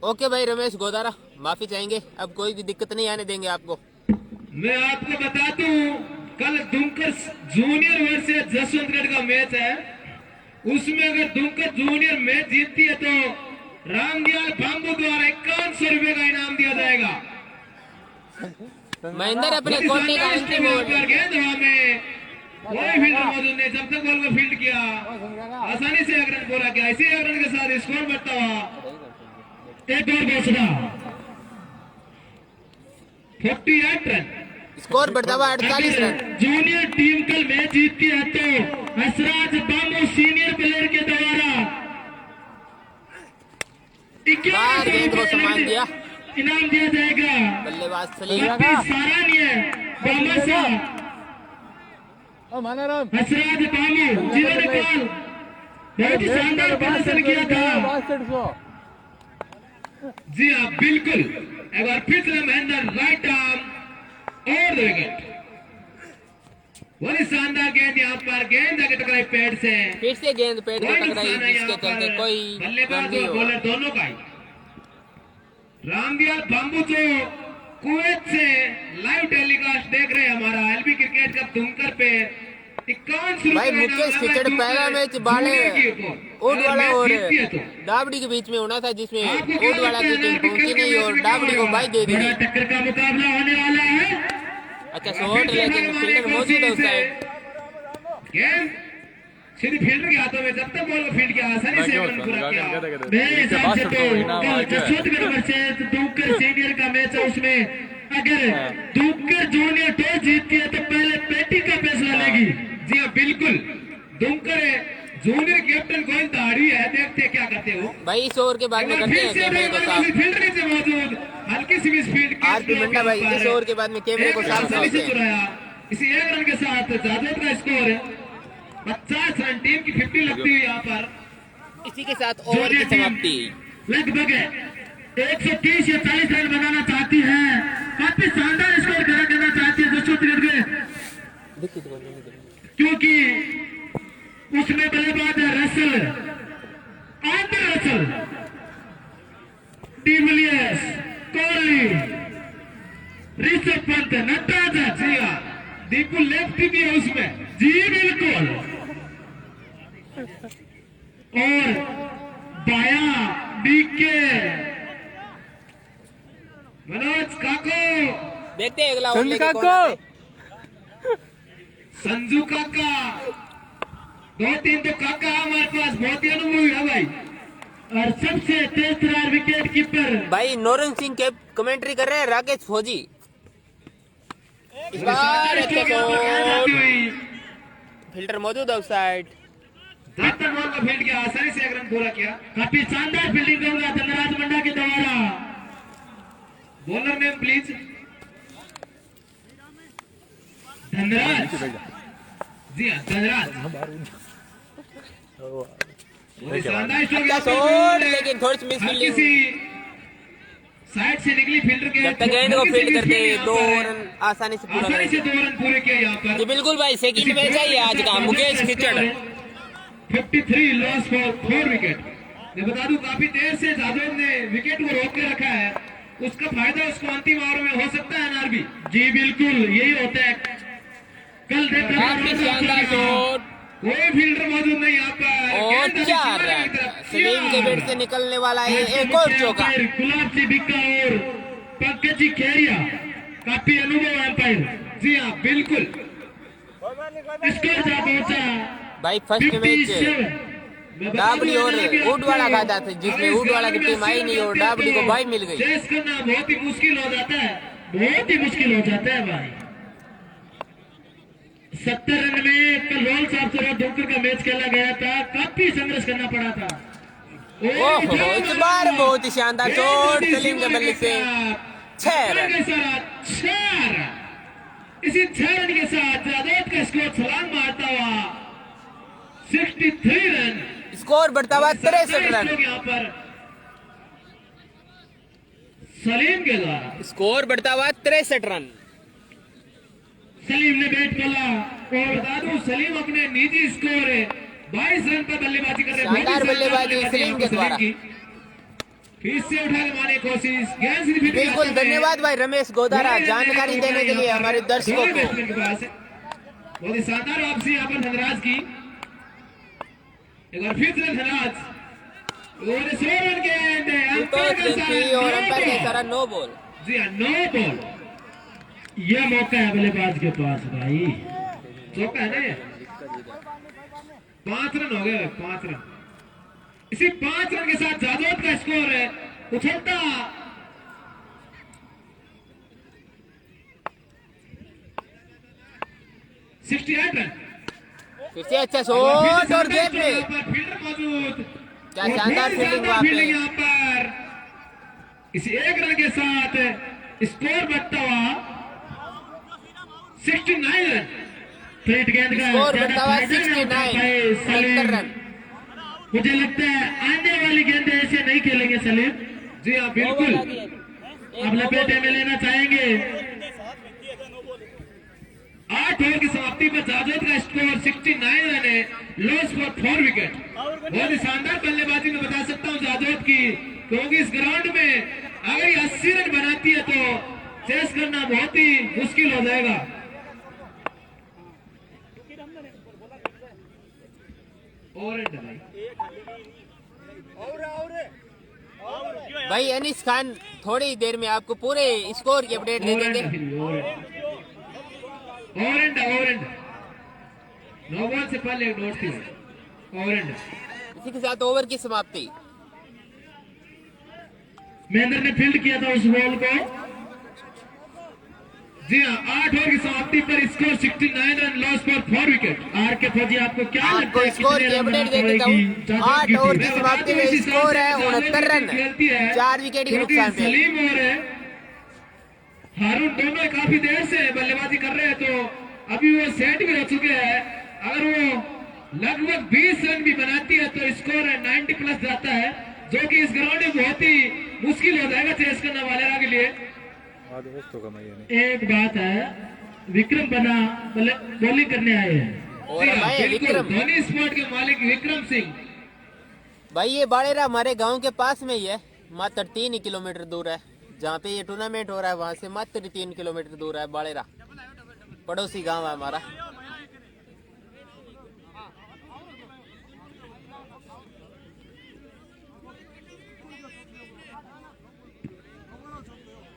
ओके भाई रमेश गोदारा, माफी चाहेंगे, अब कोई भी दिक्कत नहीं आने देंगे आपको। मैं आपको बता दूं कल दुमकर जूनियर वर्सेज जसवंतगढ़ का मैच है, उसमें अगर दुमकर जूनियर मैच जीतती है तो रामदयाल बांबू द्वारा 5100 रुपए का इनाम दिया जाएगा। महेंद्र अपने कोटे का अंतिम ओवर। गेंद हवा में, कोई फील्डर मौजूद नहीं, जब तक बॉल को फील्ड किया आसानी से 1 रन पूरा किया। इसी 1 रन के साथ स्कोर बढ़ता हुआ एक और घोषणा 48 रन, स्कोर बढ़ता हुआ 48 रन। जूनियर टीम कल मैच जीतती है तो असराज बामू सीनियर प्लेयर के द्वारा 51 गेंद को सम्मान दिया, इनाम दिया जाएगा। बल्लेबाज सलीम। सराहनीय बामासा असराज बामू जिन्होंने कल बहुत ही शानदार प्रदर्शन किया था। जी हाँ बिल्कुल, एक बार फिर से महेंद्र राइट आर्म और 2 विकेट। बड़ी शानदार गेंद यहाँ पर, गेंद आगे टकराई पैड से, फिर से गेंद पैड को कोई टकराई, नुकसान है जिसके यहाँ चलते पर कोई रन बल्लेबाज नहीं और हुआ। बॉलर दोनों का ही। रामदयाल बांबू जो कुवैत से लाइव टेलीकास्ट देख रहे हैं हमारा एलबी क्रिकेट कप दुमकर पे 51 भाई मुकेश खिचड़ पहला मैच बाले ओडवाला और डाबड़ी के बीच में होना था, जिसमें ओडवाला की टीम पहुंची नहीं और डाबड़ी को बाई दे दी। बड़ा टक्कर का मुकाबला होने वाला है। अच्छा शॉट, लेकिन फील्डर मौजूद है उस साइड। गेंद सीधी फील्डर के हाथों में, जब तक बॉल को फील्ड किया आसानी से रन पूरा किया। मेरे हिसाब से तो जसवंतगढ़ वर्सेज दुमकर सीनियर का मैच है, उसमें अगर दुमकर जूनियर टॉस जीतती है तो पहले बैटिंग का फैसला लेगी। जी हाँ बिल्कुल, दुमकर भाई इस ओवर के बाद में करते हैं कैमरे को साफ। फील्डर से मौजूद हल्की सी भी स्पीड आरपी मंडा भाई इस ओवर के बाद में कैमरे को साफ करते हैं। इसी एक रन के साथ जादव का स्कोर 50 रन, टीम की 50 लगती हुई यहाँ पर। इसी के साथ ओवर की समाप्ति। लगभग 130 या 40 रन बनाना चाहती है, काफी शानदार स्कोर खड़ा करना चाहती है दोस्तों क्योंकि उसमें बल्लेबाज है Russell, Andre Russell, de Villiers, Kohli, Rishabh Pant, Natarajan, जी हाँ, दीपू लेफ्ट भी है उसमें, जी बिल्कुल, और बाया डीके, मनोज काको, देखते हैं अगला संजू काको, संजू काका, 2-3 तो काका हमारे पास बहुत ही अनुभवी है भाई। और सबसे तेज तरार विकेट कीपर भाई नौरंग सिंह के कमेंट्री कर रहे हैं राकेश फौजी। इस बार अच्छा शॉट, फिल्टर मौजूद ऑफसाइड। दातर बॉल को फील्ड किया, आसानी से एक रन पूरा किया, काफी शानदार फील्डिंग करूंगा धनराज मंडा के द्वारा। बॉलर नेम प्लीज, धनराज, जी हाँ धनराज। शानदार अच्छा शॉट, लेकिन थोड़ी सी मिसफील्डिंग। साइड से निकली फील्डर के, जब तक गेंद को फील्ड करते 2 रन आसानी से पूरा आसानी से 2 रन पूरे किए यहाँ पर। जी बिल्कुल भाई, सेकंड मैच है ये आज का। Mukesh Khichar 53 loss for 4 wicket. मैं बता दूं काफी देर से जादव ने विकेट को रोक के रखा है, उसका फायदा उसको अंतिम ओवर में हो सकता है एनआरबी। जी बिल्कुल यही होता है। कल काफी शानदार शॉट, कोई फील्डर मौजूद नहीं यहाँ पर, और 4 रन सलीम के बैट से निकलने वाला है एक और चौका। गुलाब जी बिक्का और पंकज जी खेरिया, काफी अनुभव एम्पायर। जी हाँ बिल्कुल, स्कोर जा पहुंचा भाई फर्स्ट मैच डाबड़ी और ऊडवाड़ा खाता था, जिसमें ऊडवाड़ा की टीम आई नहीं और डाबड़ी को भाई मिल गई। चेस करना बहुत ही मुश्किल हो जाता है, बहुत ही मुश्किल हो जाता है भाई। 70 रन में कल रोल साहब से डोंकर का मैच खेला गया था, काफी संघर्ष करना पड़ा था। ओहो इस बार बहुत ही शानदार शॉट सलीम के बल्ले से 6 रन। इसी 6 रन के साथ जादव का स्कोर छलांग मारता हुआ 63 रन, स्कोर बढ़ता हुआ 63 रन। यहाँ पर सलीम के द्वारा स्कोर बढ़ता हुआ 63 रन। सलीम ने बैट खोला और बता दूं सलीम अपने निजी स्कोर 22 रन पर बल्लेबाजी कर रहे हैं। शानदार बल्लेबाजी सलीम के द्वारा। फिर से उठा के मारने की कोशिश, गेंद सीधी फिर बिल्कुल धन्यवाद भाई रमेश गोदारा जानकारी देने के लिए हमारे दर्शकों को। बहुत ही शानदार वापसी यहाँ पर धनराज की, एक बार फिर से धनराज और 100 रन गेंद और अंपायर का इशारा नो बॉल। जी हाँ नो बॉल, यह मौका है बल्लेबाज के पास भाई, चौका है ना ये। 5 रन हो गए, 5 रन। इसी 5 रन के साथ जादव का स्कोर है उछलता 68 रन। फिर से अच्छा शॉट और गेंद पे फील्डर मौजूद, क्या शानदार फील्डिंग वहां पे। यहाँ पर इसी 1 रन के साथ स्कोर बढ़ता हुआ 69 रन। फ्लिट गेंद का स्कोर बढ़ता हुआ 69 रन। मुझे लगता है आने वाली गेंदें ऐसे नहीं खेलेंगे सलीम। जी हाँ बिल्कुल, अब लपेटे में लेना चाहेंगे। 8 ओवर की समाप्ति पर जादव का स्कोर 69 रन है, लॉस फॉर 4 विकेट। बहुत ही शानदार बल्लेबाजी में बता सकता हूँ जादव की, क्योंकि इस ग्राउंड में अगर 80 रन बनाती है तो चेस करना बहुत ही मुश्किल हो जाएगा। भाई अनीस खान थोड़ी देर में आपको पूरे स्कोर की अपडेट दे देंगे। नो बॉल से पहले एक नोट थी। इसी के साथ ओवर की समाप्ति। महेंद्र ने फील्ड किया था उस बॉल को, जी हाँ, 8 ओवर की समाप्ति पर score 69 run, loss for 4 wicket. R K Fauji, आपको क्या लगता आपको है स्कोर कितने की रन अपडेट बनाना दे देता पड़ेगी हूँ। जादव 8 की ओवर टीम? की मैं समाप्ति बता दूं, में इस हिसाब स्कोर से है जादव की 69 टीम रन, खेलती है 4 विकेट के क्योंकि नुकसान पे। सलीम और हारून दोनों काफी देर से बल्लेबाजी कर रहे हैं, तो अभी वो सेट भी हो चुके हैं। अगर वो लगभग 20 रन भी बनाती है तो स्कोर 90 प्लस जाता है, जो कि इस ग्राउंड में बहुत ही मुश्किल हो जाएगा चेस करने वाले के लिए। एक बात है, विक्रम बना बॉलिंग करने आए हैं। और जी हाँ, हमारे बिल्कुल, विक्रम धोनी स्पोर्ट के मालिक विक्रम सिंह। भाई, ये बाड़ेरा हमारे गांव के पास में ही है, मात्र 3 ही किलोमीटर दूर है। जहाँ पे ये टूर्नामेंट हो रहा है वहाँ से मात्र 3 किलोमीटर दूर है बाड़ेरा, पड़ोसी गांव है हमारा।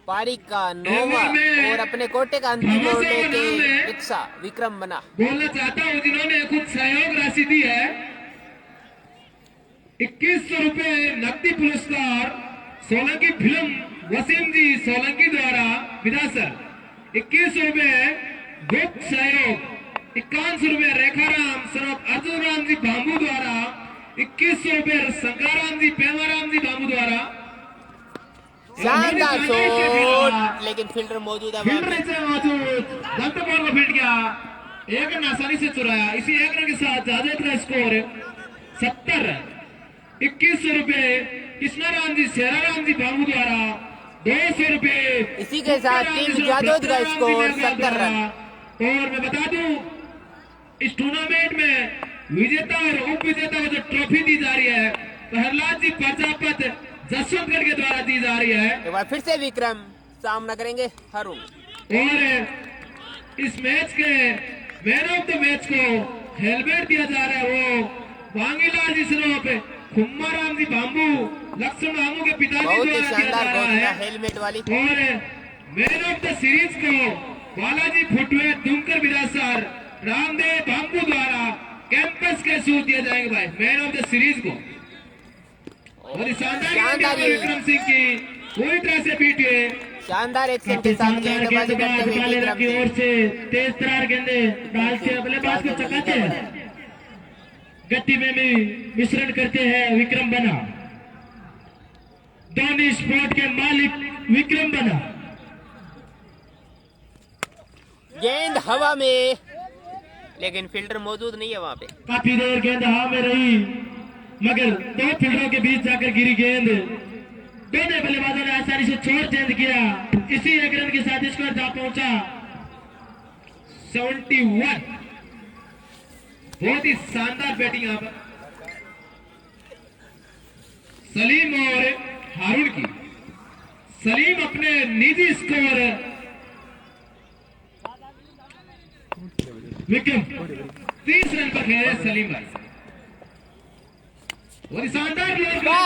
पारी का 9वां और अपने कोटे का अंतिम ओवर लेके रिक्शा विक्रम बना। बोलना चाहता हूँ जिन्होंने कुछ सहयोग राशि दी है, 2100 रुपए नकदी पुरस्कार सोलंकी फिल्म वसीम जी सोलंकी द्वारा विदासर, 2100 रुपए गुप्त सहयोग, 5100 रुपए रेखाराम सरोप अर्जुन राम जी बाबू द्वारा, 2100 रुपए शंकराराम जी पेमाराम जी बाबू द्वारा। शानदार शॉट, लेकिन फील्डर मौजूद है वहाँ फील्डर पे। नीचे मौजूद, गलत बॉल को फील्ड किया, एक रन आसानी से चुराया। इसी एक रन के साथ जादव का स्कोर 70 रन। 2100 रुपए कृष्णाराम जी शेराराम जी बाबू द्वारा, 200 रुपए इसी के साथ टीम जादव का स्कोर 70 रन। और मैं बता दूं, इस टूर्नामेंट में विजेता और उप विजेता को जो ट्रॉफी दी जा रही है, प्रहलाद जी प्रजापत जसवंतगढ़ के द्वारा दी जा रही है। एक बार फिर से विक्रम सामना करेंगे हारून। और इस मैच के मैन ऑफ द मैच को हेलमेट दिया जा रहा है, वो वांगीलाल जी सरोप खुम्माराम जी बाम्बू लक्ष्मण बाबू के पिताजी बहुत ही द्वारा दिया जा शानदार रहा घोषणा है। हेलमेट वाली। और मैन ऑफ द सीरीज को बालाजी फुटवेयर दुमकर विरासर रामदेव बाम्बू द्वारा कैंपस के शूज दिए जाएंगे भाई, मैन ऑफ द सीरीज को। और इस शानदार विक्रम सिंह की पूरी तरह से पीटे, शानदार एक्शन के साथ गेंदबाजी करते हुए विक्रम की ओर सिंह। से तेज तरार गेंदे डालते बल्लेबाज को चकाते गति में भी मिश्रण करते हैं विक्रम बना। धोनी स्पोर्ट के मालिक विक्रम बना। गेंद हवा में, लेकिन फील्डर मौजूद नहीं है वहाँ पे। काफी देर गेंद हवा में रही, मगर दो फील्डरों के बीच जाकर गिरी गेंद। दोनों बल्लेबाजों ने आसानी से छोड़ चेंज किया। इसी एक रन के साथ स्कोर जा पहुंचा 71। बहुत ही शानदार बैटिंग यहाँ पर सलीम और हारून की। सलीम अपने निजी स्कोर विक्रम 30 रन पर खेले सलीम भाई। बहुत ही शानदार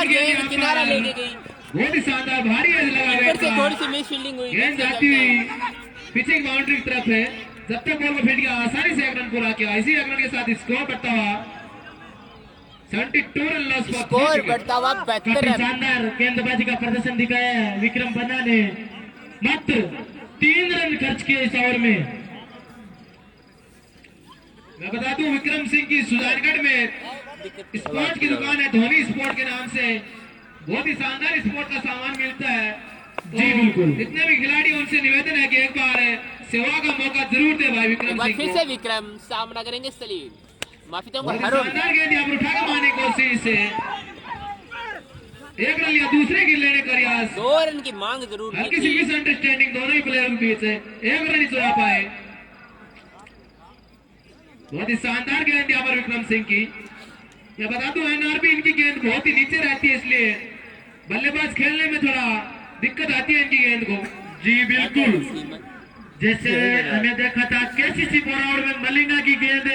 गेंद किनारा लेके गई, बहुत ही शानदार भारी एज लगा ऊपर से थोड़ी सी मिस फील्डिंग हुई। गेंद जाती हुई पिचिंग बाउंड्री की तरफ है, जब तक बॉल को फिट गया आसानी से एक रन पूरा किया। इसी एक रन के साथ स्कोर बढ़ता हुआ 72 रन लॉस पर स्कोर बढ़ता हुआ 72 रन। शानदार गेंदबाजी का प्रदर्शन दिखाया है विक्रम बन्ना ने। मात्र 3 रन खर्च किए इस ओवर में। मैं बता दूं, विक्रम सिंह की सुजानगढ़ में स्पोर्ट की दुकान है, धोनी स्पोर्ट के नाम से। बहुत ही शानदार स्पोर्ट का सामान मिलता है। जी बिल्कुल, जितने भी खिलाड़ी उनसे निवेदन है कि एक बार सेवा का मौका जरूर दे भाई विक्रम सिंह फिर को। से विक्रम सामना करेंगे सलीम। माफी चाहूंगा बहुत ही हारून। शानदार गेंद यहाँ पर उठा के मारने की कोशिश से एक रन लिया, दूसरे की लेने का प्रयास। 2 रन की मांग जरूर की हल्की सी थी। मिसअंडरस्टैंडिंग दोनों ही प्लेयर के बीच है, एक रन ही चुरा पाए। बहुत ही शानदार गेंद यहाँ पर विक्रम सिंह की। मैं बता दूं, एनआरबी इनकी गेंद बहुत ही नीचे रहती है, इसलिए बल्लेबाज खेलने में थोड़ा दिक्कत आती है इनकी गेंद को। जी बिल्कुल, जैसे हमने देखा था केसीसी बोरावड़ में मलिंगा की गेंद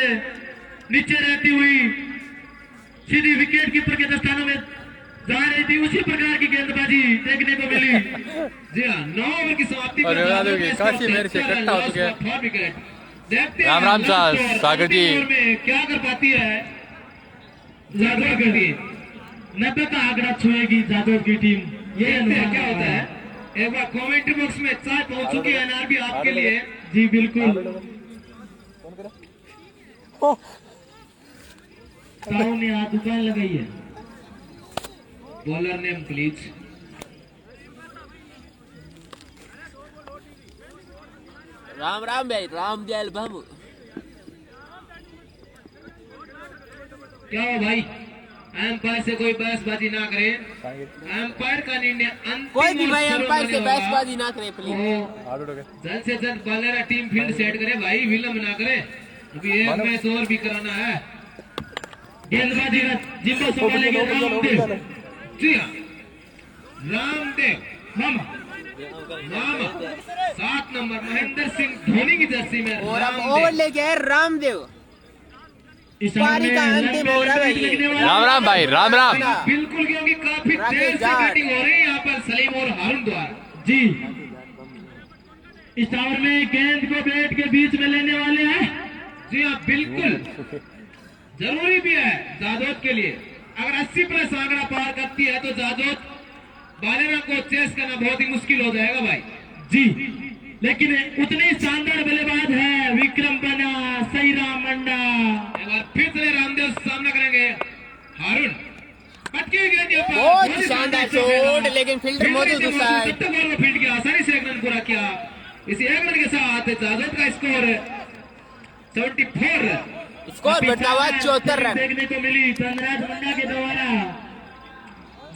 नीचे रहती हुई सीधी विकेट कीपर के दस्तानों में जा रही थी, उसी प्रकार की गेंदबाजी देखने को मिली। जी हाँ, 9 ओवर की समाप्ति पर काशी मेरे से इकट्ठा हो चुके हैं। विकेट। देखते हैं राम राम सागर जी। में क्या कर पाती है जादव की टीम। 90 का आंकड़ा छुएगी जादव की टीम, ये क्या होता है। एक बार कमेंट्री बॉक्स में चाय पहुंच चुकी है एनआरबी आपके लिए। जी बिल्कुल। ताऊ ने हाथ दुकान लगाई है। Bowler name please. Ram Ram भाई, राम दयाल बाबू। क्या हो भाई, एम्पायर से कोई बहसबाजी ना करे। एम्पायर का निर्णय अंतिम कोई भी भाई और अंपायर से सर्वमान्य होगा। बहसबाजी ना करे प्लीज। जल्द से जल्द बॉलर टीम फील्ड सेट करे भाई, विलंब ना करे। अभी एक मैच और भी कराना है। गेंदबाजी जिम्बो संभालेंगे रामदेव। जी हाँ, रामदेव मामा 7 नंबर महेंद्र सिंह धोनी की जर्सी में। और अब ओवर लेके आए रामदेव। पारी का अंतिम ओवर है भाई। राम राम भाई, राम राम। बिल्कुल, क्योंकि काफी देर से बैटिंग हो रही है यहाँ पर सलीम और हारून द्वारा। जी, इस ओवर में गेंद को बैट के बीच में लेने वाले हैं। जी हाँ बिल्कुल, जरूरी भी है जादोद के लिए। अगर 80+ आंकड़ा पार करती है तो जादोद बालेरा को चेस करना बहुत ही मुश्किल हो जाएगा भाई। जी, लेकिन उतने शानदार बल्लेबाज है विक्रम बना, सईराम मंडा। एक बार फिर से रामदेव सामना करेंगे। हारून पटकी हुई गेंद यहाँ पर बहुत शानदार शॉट, लेकिन फील्डर मौजूद उस साइड। बॉल को फील्ड किया, आसानी से 1 रन पूरा किया। इसी 1 रन के साथ जादोद का स्कोर 74। स्कोर बढ़ता हुआ 74 रन देखने को मिली धनराज मंडा के द्वारा।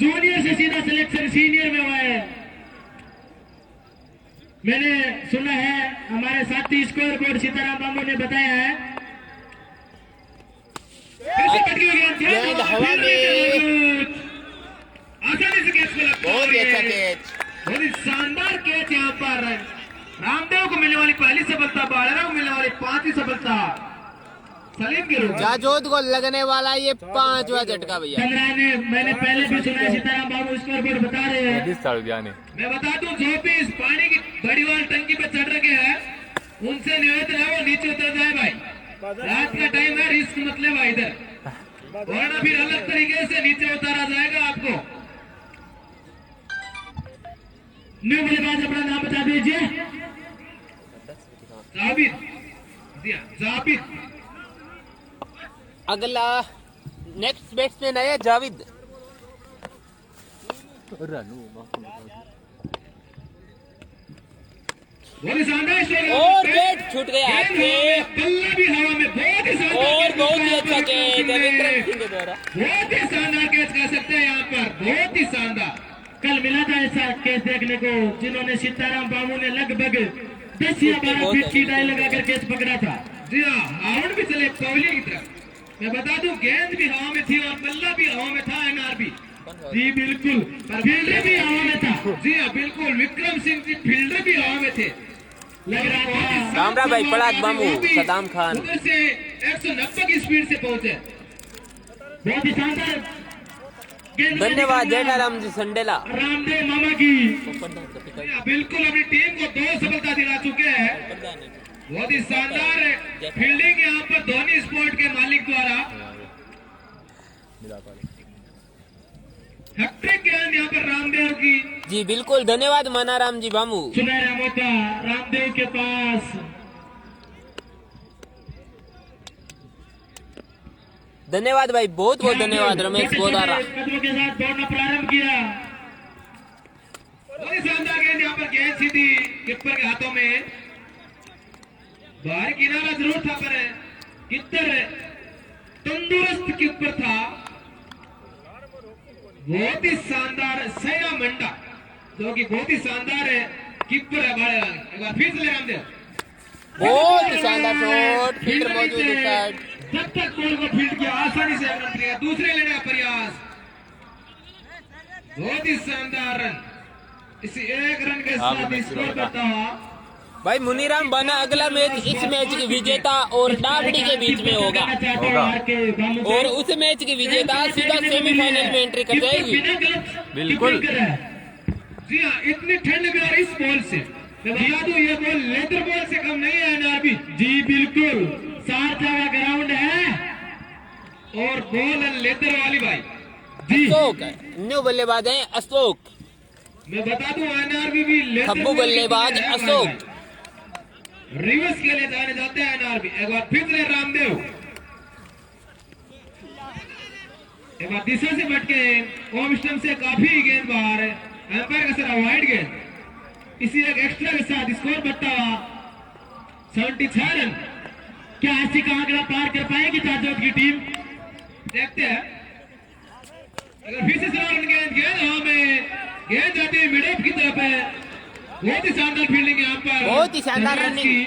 जूनियर से सीधा सिलेक्शन सीनियर में हुआ है। मैंने सुना है, हमारे साथी स्कोर बोर्ड सीताराम बाबू ने बताया है। गेंद हवा में, आसानी से कैच को लगता है। बहुत ही अच्छा कैच। बहुत ही शानदार कैच यहाँ पर। रामदेव को मिलने वाली पहली सफलता, बालेरा को मिलने वाली 5वीं सफलता। सलीम के रूप जाजोद को लगने वाला ये 5वां झटका भैया। मैंने पहले भी सुना, सीताराम बाबू स्कोर बोर्ड बता रहे हैं। मैं बता दूं, जो भी इस पानी की बड़ी वाली टंकी पे चढ़ रखे हैं उनसे निवेदन है वो नीचे उतर जाए भाई। रात का टाइम है, रिस्क मत ले भाई इधर, वरना फिर अलग तरीके से नीचे उतारा जाएगा आपको। न्यू बल्लेबाज अपना नाम बता दीजिए। जाबिद, जाबिद। अगला नेक्स्ट बैट्समैन है जावेद। और बैट छूट गया हाथ से, बल्ला भी हवा में। बहुत ही शानदार और बहुत ही अच्छा कैच विक्रम सिंह के द्वारा। बहुत ही शानदार कैच कह सकते हैं यहाँ पर, बहुत ही शानदार। कल मिला था ऐसा कैच देखने को, जिन्होंने सीताराम बाबू ने लगभग 10 या 12 फीट की डाई लगाकर कैच पकड़ा था। जी हाँ, हाउंड भी चले पवेलियन की तरफ। मैं बता दूं, गेंद भी हवा में थी और बल्ला भी हवा में था एनआरबी। जी बिल्कुल, फील्डर भी हवा में था। जी हाँ बिल्कुल, विक्रम सिंह जी फील्डर भी हवा में थे। लग रहा था रामरा भाई, पड़ाक बामू, सदाम खान उधर से 190 की स्पीड से पहुंचे। बहुत ही शानदार। धन्यवाद जेठाराम जी संडेला। रामदेव मामा की बिल्कुल अपनी टीम को 2 सफलता दिला चुके हैं। बहुत ही शानदार फील्डिंग यहाँ पर धोनी स्पोर्ट के मालिक द्वारा। हैट्रिक गेंद यहाँ पर रामदेव की। जी बिल्कुल, धन्यवाद मनाराम जी बामू। सुनहरा मौका रामदेव के पास। धन्यवाद भाई, बहुत बहुत धन्यवाद रमेश गोदारा। कदमों के साथ दौड़ना प्रारंभ किया। बहुत ही शानदार गेंद यहाँ पर, गेंद सीधी कीपर के हाथों में। बाहर किनारा जरूर था पर किधर तंदुरुस्त कीपर था। बहुत ही शानदार सैरा मंडा, जो कि बहुत ही शानदार कीपर है। एक बार फिर से ले रामदेव, बहुत ही शानदार शॉट, फील्डर मौजूद है साइड। जब तक बॉल को फील्ड किया, आसानी से रन किया। दूसरे लेने का प्रयास, बहुत ही शानदार रन। इसी 1 रन के साथ स्कोर करता हुआ भाई मुनीराम बना। अगला मैच इस मैच की विजेता और डाबड़ी के बीच में होगा, और उस मैच की विजेता सीधा सेमीफाइनल में एंट्री कर जाएगी। बिल्कुल। जी हाँ, इतनी ठंड में और इस बॉल से मैं बता दूं, ये बॉल लेदर बॉल से कम नहीं है एनआरबी। जी बिल्कुल, 7 जगह ग्राउंड है और बॉल लेदर वाली भाई। जी अशोक न्यू बल्लेबाज है अशोक। मैं बता दूं एनआरबी भी खब्बू बल्लेबाज अशोक रिवर्स के लिए जाने जाते हैं एनआरबी। एक बार फिर से रामदेव, एक बार दिशा से बटके होम स्टंप से काफी गेंद बाहर है, एम्पायर का सर वाइड गेंद। इसी एक एक्स्ट्रा के साथ स्कोर बढ़ता हुआ 76 रन। क्या 80 का आंकड़ा पार कर पाएगी जाजौद की टीम? देखते हैं। अगर फिर से गेंद गेंद जाती है मिड ऑफ की तरफ है। बहुत ही शानदार फील्डिंग यहाँ पर, बहुत ही शानदार रनिंग।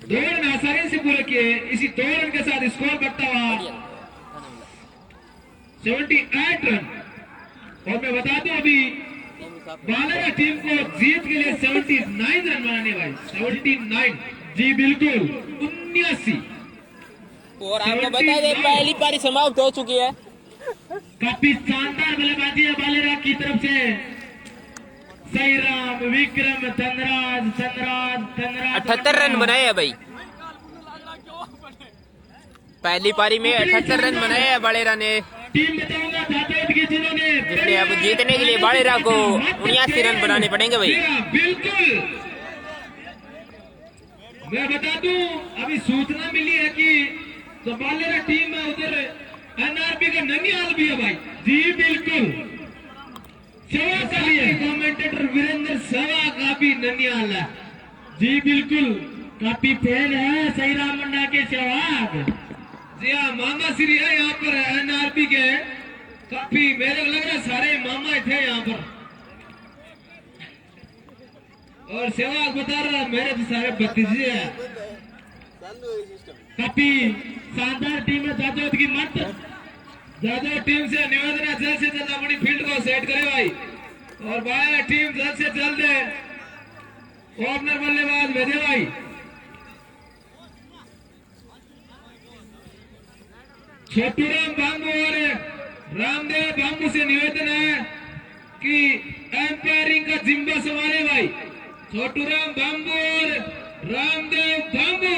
2 रन आसानी से पूरे किए। इसी 2 रन के साथ स्कोर बढ़ता हुआ 78 रन। और मैं बता दूं अभी बालाघाट टीम को जीत के लिए 79 रन बनाने भाई, 79। जी बिल्कुल 79। और आपको बता दें पहली पारी समाप्त हो चुकी है। काफी शानदार बल्लेबाजी है बालाघाट की तरफ से। सही राम, विक्रम, धनराज 78 रन बनाए हैं भाई। पहली पारी में 78 रन बनाए हैं बालेरा ने, टीम बताऊंगा जाजौद की जिन्होंने जिसने अब जीतने के लिए बालेरा को 79 रन बनाने पड़ेंगे भाई। बिल्कुल। मैं बता दूं अभी सूचना मिली है कि तो बालेरा टीम में उधर एनआरबी का नंगियाल भी है भाई। जी बिल्कुल। सेवा का लिए कमेंटेटर वीरेंद्र सेवा का भी ननियाल है। जी बिल्कुल, काफी फैन है सही राम मंडा के सहवाग। जी हाँ, मामा श्री है यहाँ पर एनआरबी के। काफी मेरे को लग रहा है सारे मामा थे यहाँ पर। और सहवाग बता रहा मेरे तो सारे भतीजे हैं। काफी शानदार टीम है जाजौद की। मत जाजौद टीम से निवेदन है जल्द से जल्द अपनी फील्ड को सेट करे भाई। और बाया टीम जल्द से जल्द ओपनर बल्लेबाज भेजे भाई। छोटूराम बांबू और रामदेव बांबू से निवेदन है कि एम्पायरिंग का जिम्मा संभाले भाई। छोटूराम बांबू और रामदेव बांबू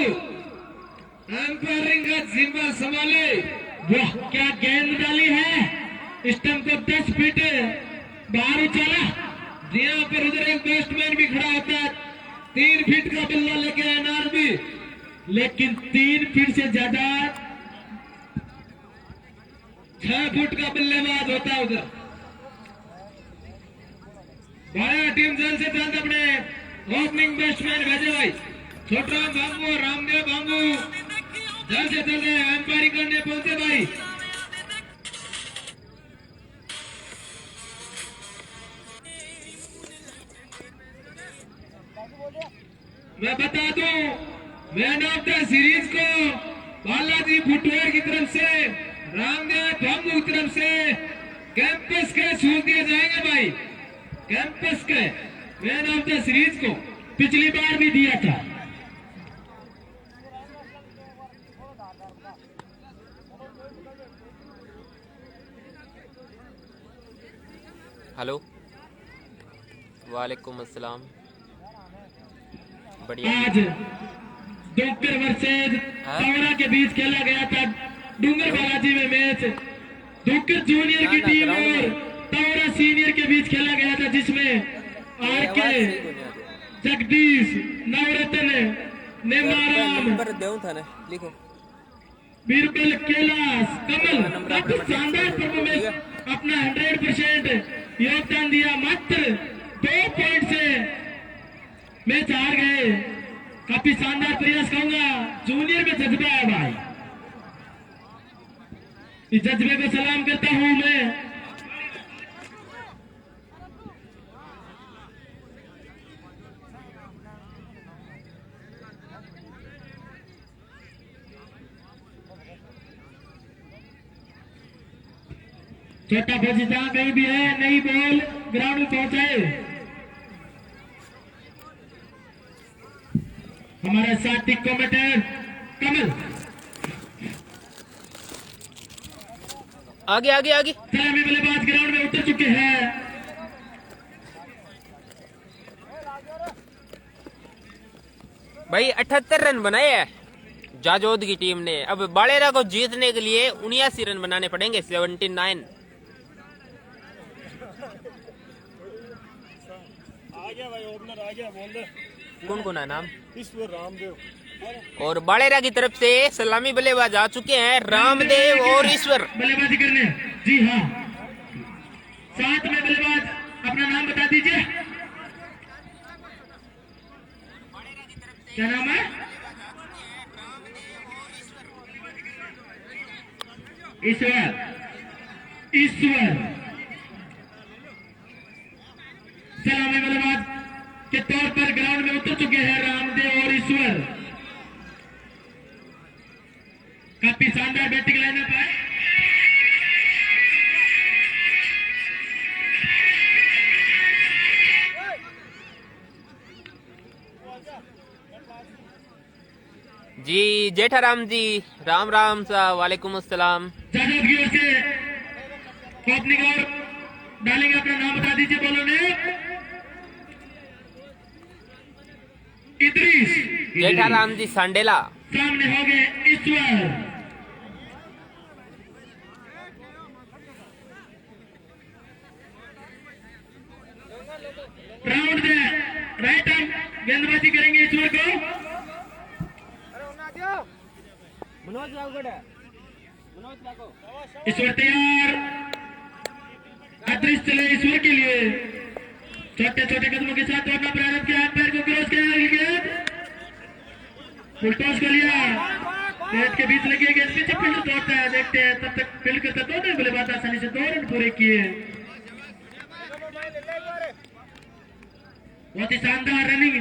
एम्पायरिंग का जिम्मा संभाले। वाह क्या गेंद डाली है, स्टंप को 10 फीट बाहर उछाला। यहाँ पर उधर एक बैट्समैन भी खड़ा होता है। 3 फीट का बल्ला लेके एनआरबी, लेकिन 3 फीट से ज्यादा 6 फुट का बल्लेबाज होता है उधर। बाया टीम जल्द से जल्द अपने ओपनिंग बैट्समैन भेजे भाई। छोटराम बांबू और रामदेव बांबू जल्द से जल्द एम्पायरिंग करने पहुंचे भाई। मैं बता दूं मैन ऑफ द सीरीज को बालाजी फुटवेयर की तरफ से, रामदेव बांबू की तरफ से कैंपस के शूज दिए जाएंगे भाई। कैंपस के मैन ऑफ द सीरीज को पिछली बार भी दिया था। हेलो, वालेकुम अस्सलाम। बढ़िया। आज डॉक्टर वर्सेज तवरा के बीच खेला गया था डूंगर बालाजी में मैच। डॉक्टर जूनियर की टीम और तवरा सीनियर के बीच खेला गया था, जिसमें आरके, जगदीश, नवरत्न, नेमाराम, बीरबल, कैलाश, कमल काफी शानदार परफॉर्मेंस, अपना 100% योगदान दिया। मात्र 2 पॉइंट से मैच हार गए। काफी शानदार प्रयास कहूंगा। जूनियर में जज्बा है भाई, इस जज्बे को सलाम करता हूं मैं। छोटा फौजी जहां कहीं भी है, नई बॉल ग्राउंड में पहुंचाए। हमारा साथी कमेंटर कमल आगे आगे आगे। सलामी बल्लेबाज ग्राउंड में उतर चुके हैं। भाई 78 रन बनाए हैं जाजौद की टीम ने। अब बालेरा को जीतने के लिए 79 रन बनाने पड़ेंगे, 79। कौन कौन है नाम? ईश्वर रामदेव। और बाड़ेरा की तरफ से सलामी बल्लेबाज आ चुके हैं रामदेव और ईश्वर। बल्लेबाजी करने। जी हाँ, साथ में बल्लेबाज अपना नाम बता दीजिए, क्या नाम है? ईश्वर। ईश्वर सलामी बल्लेबाज के तौर पर ग्राउंड में उतर चुके हैं रामदेव और ईश्वर। काफी शानदार बैटिंग लाइनअप है। जी जेठाराम जी, राम राम सा, वालेकुम अस्सलाम। जादव की ओर से ओपनिंग और डालेंगे, अपना नाम बता दीजिए बोलो ने। इदरीस। जेठाराम जी सांडेला। सामने हो गए ईश्वर। राउंड दे राइट आर्म गेंदबाजी करेंगे ईश्वर को। ईश्वर तैयार। अदृश्य चले ईश्वर के लिए। छोटे छोटे कदमों के साथ दौड़ना प्रारंभ किया, पैर को क्रॉस किया, गेंद फुल टॉस को लिया, गेंद के बीच लगी, गेंद पीछे फील्ड दौड़ता है, देखते हैं तब तक फील्ड करता दोनों बल्लेबाज आसानी से 2 रन पूरे किए। बहुत ही शानदार running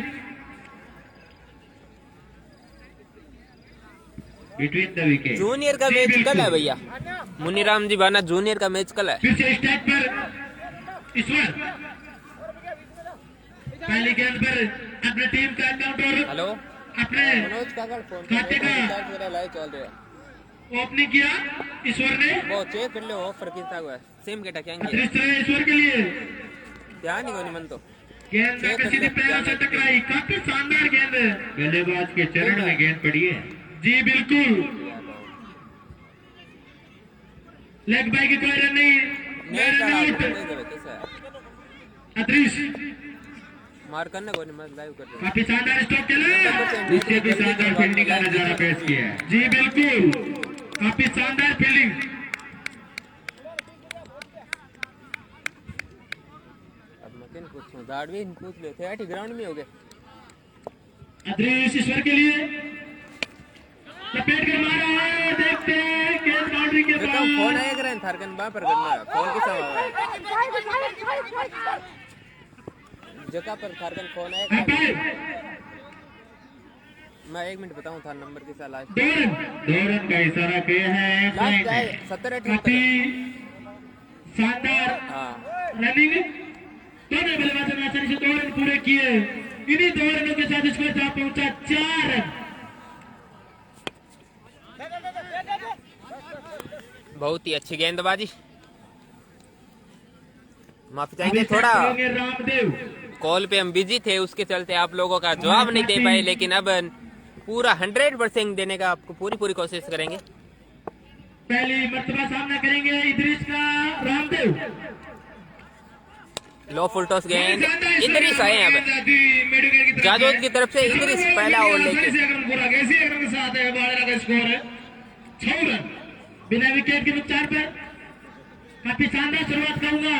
between the wicket. Junior का मैच कल है भैया? मुनीराम जी बाना, जूनियर का मैच कल है? फिर से स्टैक पर ईश्वर। पहली गेंद पर अपनी टीम का काउंटर। हेलो अपने मनोज काकड़ फोन खाते का लाइव चल रहा है। ओपनिंग किया ईश्वर ने। वो चेक कर लो ऑफर कितना हुआ है, सेम के टकेंगे अदृश्य ईश्वर के लिए। ध्यान नहीं कोनी मन तो। गेंद सीधी पैरों से टकराई, काफी शानदार गेंद। बल्लेबाज के चरण में गेंद पड़ी है। जी बिल्कुल, लेग बाई की कोई रन नहीं। अदृश्य मार करने को नहीं, मैं लाइव कर रहा काफी शानदार स्ट्रोक खेला, इससे भी शानदार फील्डिंग का नजारा पेश किया है। जी बिल्कुल, काफी शानदार फील्डिंग। अब मैं किन पूछूं, दाड़वी पूछ ले थे आटी ग्राउंड में हो गए। अदृश्य ईश्वर के लिए लपेट कर मारा है, देखते हैं गेंद बाउंड्री के फोन बाद। आया करें थारकन वहां पर करना है, फोन किस आया जगह पर थारकन फोन आया करें। मैं 1 मिनट बताऊं था नंबर के साथ लास्ट 2 रन का इशारा किया है। लास्ट है 70 काफी शानदार हाँ रनिंग, दोनों बल्लेबाजों ने आसानी से 2 रन पूरे किए। इन्हीं 2 रनों के साथ स्कोर जहां पहुंचा 4 रन। बहुत ही अच्छी गेंदबाजी। माफी चाहेंगे, थोड़ा रामदेव कॉल पे हम बिजी थे, उसके चलते आप लोगों का जवाब नहीं दे पाए, लेकिन अब पूरा 100% देने का आपको पूरी कोशिश करेंगे। पहली मर्तबा सामना करेंगे इदरीस का रामदेव। लो फुल टॉस गेंद, इदरीस आए हैं अब जादव की तरफ से। इदरीस पहला ओवर लेके स्कोर है 6 रन बिना विकेट के नुकसान पर। काफी शानदार शुरुआत करूंगा,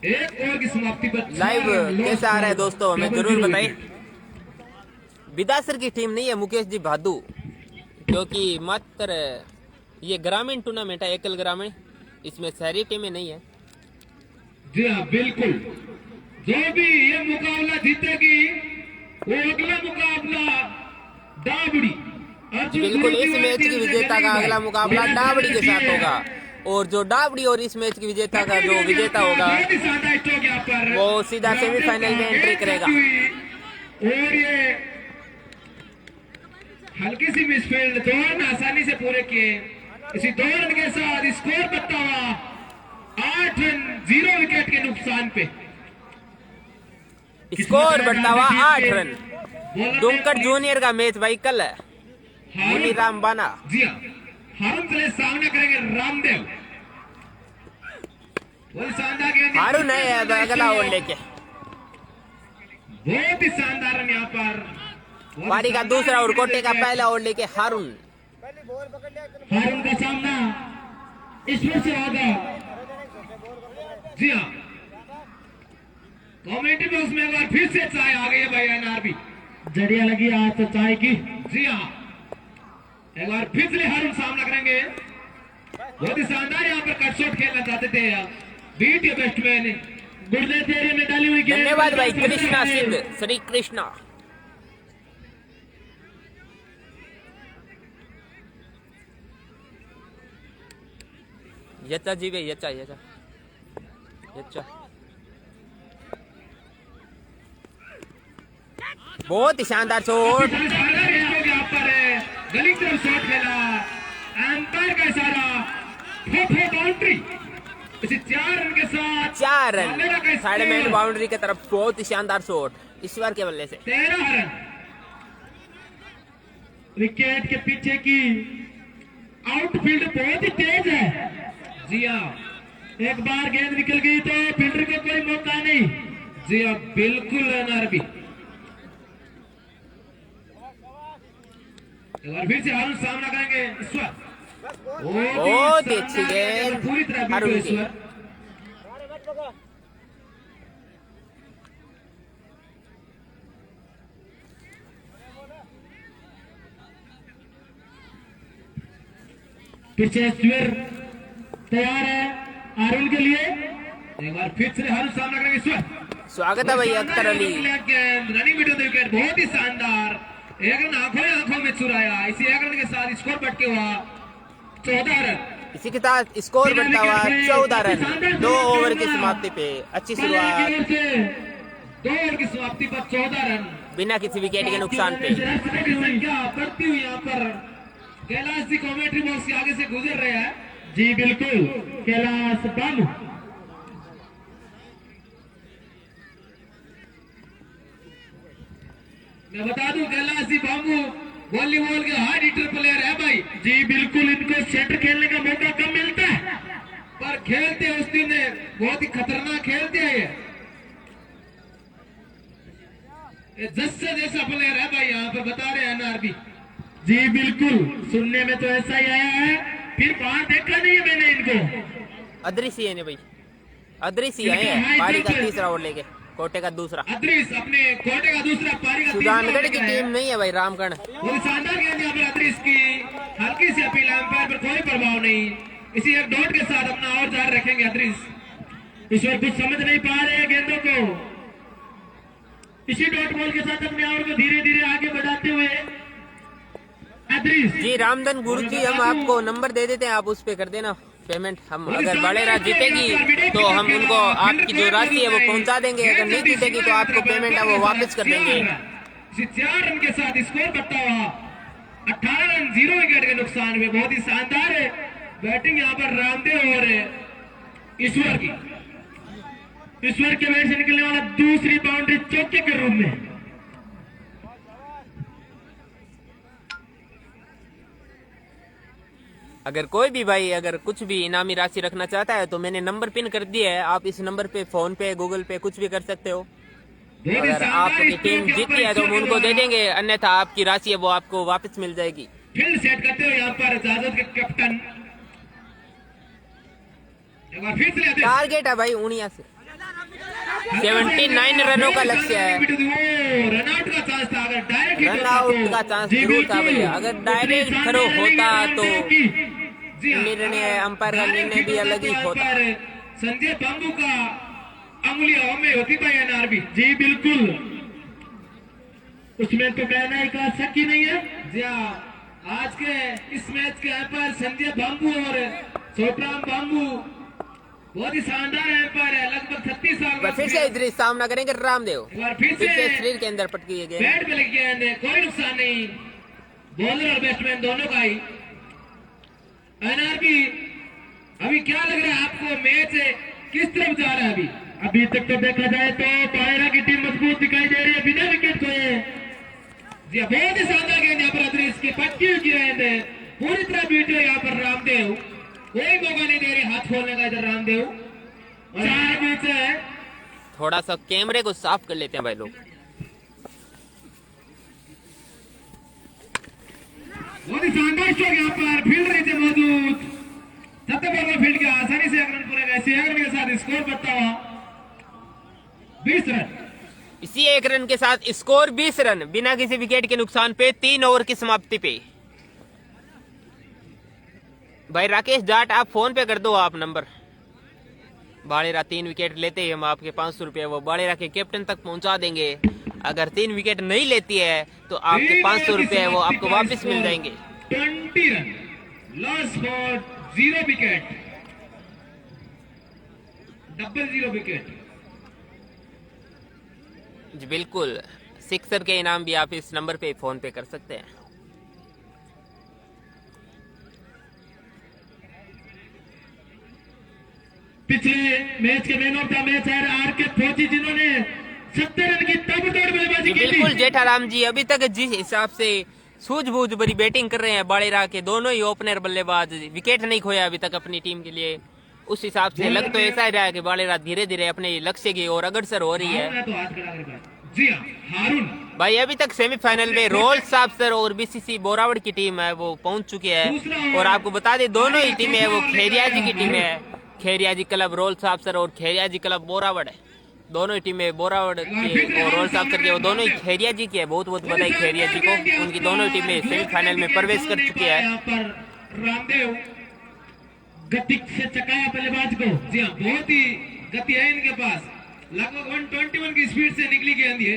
एक ओवर की समाप्ति पर। लाइव कैसा आ रहा है दोस्तों, हमें जरूर बताइए। विदासर की टीम नहीं है मुकेश जी भादू, क्योंकि मात्र ये ग्रामीण टूर्नामेंट है, एकल ग्रामीण, इसमें शहरी टीमें नहीं है। जी हाँ बिल्कुल, जो भी ये मुकाबला जीतेगी वो अगला मुकाबला दाबड़ी बिल्कुल, इस मैच की विजेता का अगला मुकाबला डाबड़ी के साथ होगा, और जो डाबड़ी और इस मैच की विजेता का जो विजेता होगा वो सीधा सेमीफाइनल में एंट्री करेगा। और ये हल्की सी मिसफील्ड, 2 रन आसानी से पूरे किए। इसी 2 रन के साथ स्कोर बढ़ता हुआ 8 रन 0 विकेट के नुकसान पे। स्कोर बढ़ता हुआ 8 रन। डुमकर जूनियर का मैच भाई कल है, मुनीराम बाना। जी हाँ, हारून के लिए सामना करेंगे रामदेव। हारून है अगला ओवर लेके। बहुत ही शानदार रन यहाँ पर। पारी का दूसरा और कोटे का पहला ओवर लेके हारून। हारून का सामना ईश्वर से होगा। जी हाँ, कमेंट्री बॉक्स में एक बार फिर से चाय आ गई है भाई एनआरबी। जड़िया लगी आज तो चाय की। जी हाँ, एक बार फिर से हारून सामना करेंगे। बहुत ही शानदार यहाँ पर कट शॉट खेलना चाहते थे यार। बीट या बैट्समैन गुरदेव एरिया में डाली हुई गेंद। धन्यवाद भाई कृष्णा सिंह, श्री कृष्णा। यच्चा जी भाई, यच्चा यच्चा यच्चा। बहुत ही शानदार शॉट। यहाँ पर गली की तरफ शॉट खेला, एम्पायर का इशारा, बाउंड्री। इसी 4 रन के साथ 4 रन साइड में बाउंड्री की तरफ। बहुत ही शानदार शॉट ईश्वर के बल्ले से। 13 रन विकेट के पीछे की आउटफील्ड बहुत ही तेज है। जी हाँ, एक बार गेंद निकल गई तो फील्डर को कोई मौका नहीं। जी हाँ, बिल्कुल एनआरबी। एक बार फिर से हारून सामना करेंगे ईश्वर। बहुत ही अच्छी गेंद पूरी तरह हारून की। ईश्वर। पीछे स्वीर तैयार है हारून के लिए। एक बार फिर से हारून सामना करेंगे ईश्वर। स्वागत है भाई Akhtar Ali. Running wicket wicket बहुत ही शानदार। एक रन आंखों में चुराया। इसी एक रन के साथ स्कोर बढ़ के हुआ 14 रन। इसी के साथ स्कोर बढ़ता हुआ 14 रन। 2 ओवर की समाप्ति पे अच्छी शुरुआत। 2 ओवर की समाप्ति पर 14 रन बिना किसी विकेट के नुकसान पे। संख्या बढ़ती हुई यहाँ पर कैलाश जी कमेंट्री बॉक्स के आगे से गुजर रहे हैं। जी बिल्कुल, कैलाश बाबू। मैं बता दूं कैलाश जी बाबू वॉलीबॉल के हार्ड हिटर प्लेयर है भाई। जी बिल्कुल, इनको सेंटर खेलने का मौका कम मिलता है पर खेलते उस दिन बहुत ही खतरनाक खेलते हैं ये जस्से जैसा प्लेयर है भाई। यहाँ पर बता रहे हैं एनआरबी। जी बिल्कुल, सुनने में तो ऐसा ही आया है, फिर बाहर देखा नहीं है मैंने इनको। अदृश्य है भाई, अदृश्य आए हैं। पारी का तीसरा ओवर लेके कोटे का दूसरा। अदृश अपने कोटे का दूसरा पारी का सुजानगढ़ की टीम नहीं है भाई, रामगढ़। बहुत शानदार गेंद यहाँ पर अदृश की। हल्की सी अपील, एम्पायर पर कोई प्रभाव नहीं। इसी एक डॉट के साथ अपना और जारी रखेंगे अदृश। ईश्वर कुछ समझ नहीं पा रहे हैं गेंदों को। इसी डॉट बॉल के साथ अपने और को धीरे धीरे आगे बढ़ाते हुए जी रामधन गुरु जी, हम आपको नंबर दे देते हैं, आप उस पे कर देना पेमेंट। हम अगर बड़ेरा जीतेगी तो हम उनको आपकी जो राशि है वो पहुंचा देंगे, अगर नहीं जीतेगी तो आपको पेमेंट है वो वापस कर देंगे। 4 रन के साथ स्कोर बढ़ता हुआ 18 रन 0 विकेट के नुकसान में। बहुत ही शानदार है बैटिंग यहाँ पर रामदेव और ईश्वर की। ईश्वर के बैट से निकलने वाला दूसरी बाउंड्री चौके के रूप में। अगर कोई भी भाई अगर कुछ भी इनामी राशि रखना चाहता है तो मैंने नंबर पिन कर दिया है, आप इस नंबर पे फोन पे गूगल पे कुछ भी कर सकते हो। अगर आपकी टीम जीतती है तो हम उनको दे देंगे, अन्यथा आपकी राशि है वो आपको वापस मिल जाएगी। फील्ड सेट करते हो यहाँ पर जादव के कैप्टन। टारगेट है भाई 79 79 रनों का लक्ष्य है। रनआउट का चांस था, अगर डायरेक्ट रन आउट का चांस जरूर था भैया। अगर डायरेक्ट थ्रो होता तो निर्णय अंपायर का निर्णय भी अलग ही होता। संजय बाबू का अंगुली हवा में होती भाई एनआरबी। जी बिल्कुल, उसमें तो कहना का शक ही नहीं है। जी हाँ, आज के इस मैच के अंपायर संजय बाबू और छोटराम बाबू बहुत ही शानदार एम्पायर है। लगभग 36 साल। फिर से इधर सामना करेंगे रामदेव। फिर से शरीर के अंदर पटकी है बैट पे लगी गेंद, कोई नुकसान नहीं। बॉलर और बैट्समैन दोनों का ही। एनआरबी अभी क्या लग रहा है आपको, मैच किस तरफ जा रहा है? अभी तक तो देखा जाए तो पायरा की टीम मजबूत दिखाई दे रही है बिना विकेट खोए। जी बहुत ही शानदार गेंद यहाँ पर अदृश की पटकी हुई गेंद पूरी तरह बीट है यहाँ पर रामदेव। कोई मौका नहीं दे रहे हाथ खोलने का इधर रामदेव। और 4 बीच है। थोड़ा सा कैमरे को साफ कर लेते हैं भाई लोग। शानदार स्ट्रोक यहाँ पर फील्डर नीचे मौजूद, 70 बॉल में फील्ड किया, आसानी से 1 रन पूरे गए। 6 रन के साथ स्कोर बढ़ता हुआ 20 रन। इसी 1 रन के साथ स्कोर 20 रन, बिना किसी विकेट के नुकसान पे 3 ओवर की समाप्ति पे। भाई राकेश जाट आप फोन पे कर दो आप नंबर। बाड़ेरा 3 विकेट लेते ही हम आपके 500 रुपये वो बाड़ेरा के कैप्टन तक पहुंचा देंगे। अगर 3 विकेट नहीं लेती है तो आपके 500 रुपये वो आपको वापस मिल जाएंगे। 20 run, loss for 0 wicket, double 0 wicket. जी बिल्कुल, सिक्सर के इनाम भी आप इस नंबर पे फोन पे कर सकते हैं। पिछले मैच के मैन ऑफ द मैच है आर के फौजी, जिन्होंने 70 रन की ताबड़तोड़ बल्लेबाजी की थी। बिल्कुल जेठाराम जी, अभी तक जिस हिसाब से सूझबूझ भरी बैटिंग कर रहे हैं बाड़ेरा के दोनों ही ओपनर बल्लेबाज, विकेट नहीं खोया अभी तक अपनी टीम के लिए। उस हिसाब से लग तो ऐसा ही रहा है कि बाड़ेरा धीरे धीरे अपने लक्ष्य की ओर अग्रसर हो रही है। जी हाँ, हारून भाई अभी तक सेमीफाइनल में रोल साहब सर और बीसीसी बोरावड़ की टीम है वो पहुंच चुकी है। और आपको बता दें दोनों ही टीमें है वो खेरिया जी की टीम है। खेरिया जी क्लब रोल साहब सर और खेरिया जी क्लब बोरावड़ है। दोनों ही टीमें बोरावड़ की और रोल साहब सर की वो दोनों ही खेरिया जी की है। बहुत बहुत बधाई खेरिया जी को, उनकी दोनों ही टीमें सेमीफाइनल में प्रवेश कर चुकी है। यहाँ पर रामदेव गति से चकाया बल्लेबाज को। जी हाँ, बहुत ही गति है इनके पास, लगभग 121 की स्पीड से निकली गेंद ये।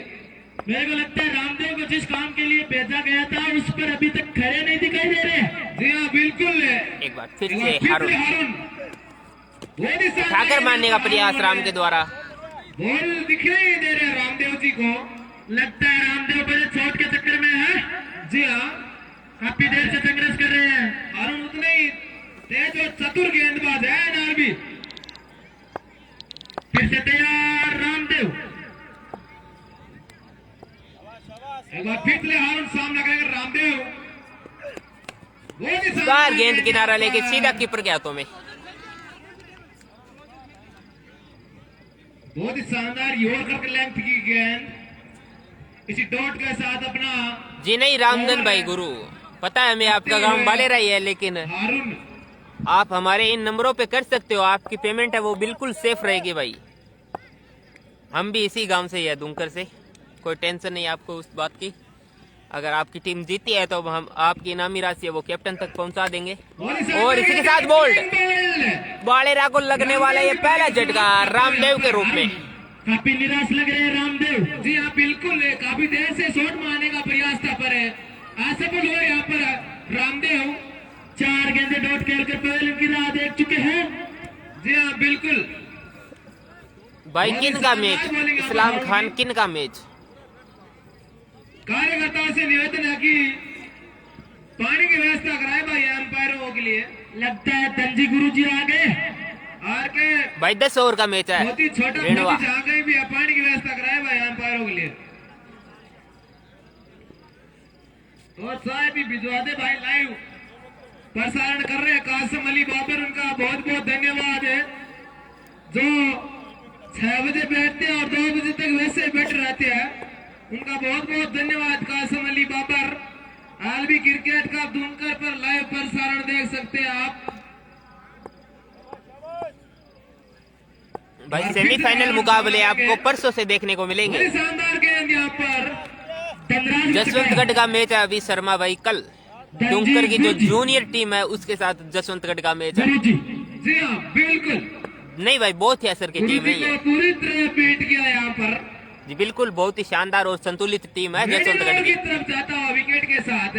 मेरे को लगता है रामदेव को जिस काम के लिए भेजा गया था उस पर अभी तक खड़े नहीं दिखाई दे रहे। जी हाँ बिल्कुल, एक बार फिर से हारून ठाकर मारने का प्रयास राम के द्वारा। बॉल दिखाई नहीं दे रहे रामदेव जी को, लगता है रामदेव बड़े चोट के चक्कर में है। जी हाँ, काफी देर से संघर्ष कर रहे हैं। हारून उतने ही तेज और चतुर गेंदबाज है नारबी। फिर से तैयार रामदेव, एक बार फिर से हारून सामना करेगा रामदेव। बार गेंद किनारा लेके सीधा कीपर के हाथों में। बहुत ही शानदार यॉर्कर लेंथ की गेंद, इसी डॉट के साथ अपना। जी नहीं रामधन भाई गुरु, पता है मैं आपका गांव बालेरा ही है, लेकिन हारून आप हमारे इन नंबरों पे कर सकते हो। आपकी पेमेंट है वो बिल्कुल सेफ रहेगी भाई। हम भी इसी गांव से ही है, दुमकर से। कोई टेंशन नहीं आपको उस बात की। अगर आपकी टीम जीती है तो हम आपकी इनामी राशि है वो कैप्टन तक पहुंचा देंगे। और इसी के साथ बोल्ड बालेरा को लगने वाला ये पहला झटका रामदेव के रूप में। काफी निराश लग रहे हैं रामदेव। जी हाँ बिल्कुल, काफी देर से शॉट मारने का प्रयास था पर असफल हुआ यहाँ पर रामदेव। 4 गेंदे डॉट खेलकर पहले की राह देख चुके हैं। जी हाँ बिल्कुल। भाई किन का मैच? इस्लाम खान किन का मैच? कार्यकर्ताओं से निवेदन है कि पानी की व्यवस्था कराए भाई अंपायरों के लिए। लगता है तंजी गुरु जी आ गए। आर के भाई 10 ओवर का मैच है। बहुत ही छोटा रेणुआ आ गए भी है, पानी की व्यवस्था कराए भाई अंपायरों के लिए। और साहब भी भिजवा दे भाई, लाइव प्रसारण कर रहे हैं कासिम अली बाबर, उनका बहुत बहुत धन्यवाद है। जो 6 बजे बैठते हैं और 2 बजे तक वैसे बैठे रहते हैं, उनका बहुत बहुत धन्यवाद कासिम अली बाबर। आलमी क्रिकेट का दुमकर पर लाइव प्रसारण देख सकते हैं आप। भाई सेमीफाइनल मुकाबले आपको परसों से देखने को मिलेंगे। शानदार गेंद यहाँ पर जसवंतगढ़ का मैच है अभी शर्मा भाई कल। दुमकर की जो जूनियर टीम है उसके साथ जसवंतगढ़ का मैच है। जी हाँ बिल्कुल। नहीं भाई बहुत ही असर की टीम नहीं है। पूरी तरह पीट गया यहाँ पर। जी बिल्कुल, बहुत ही शानदार और संतुलित टीम है जसवंतगढ़ की की। तरफ जाता हुआ विकेट के साथ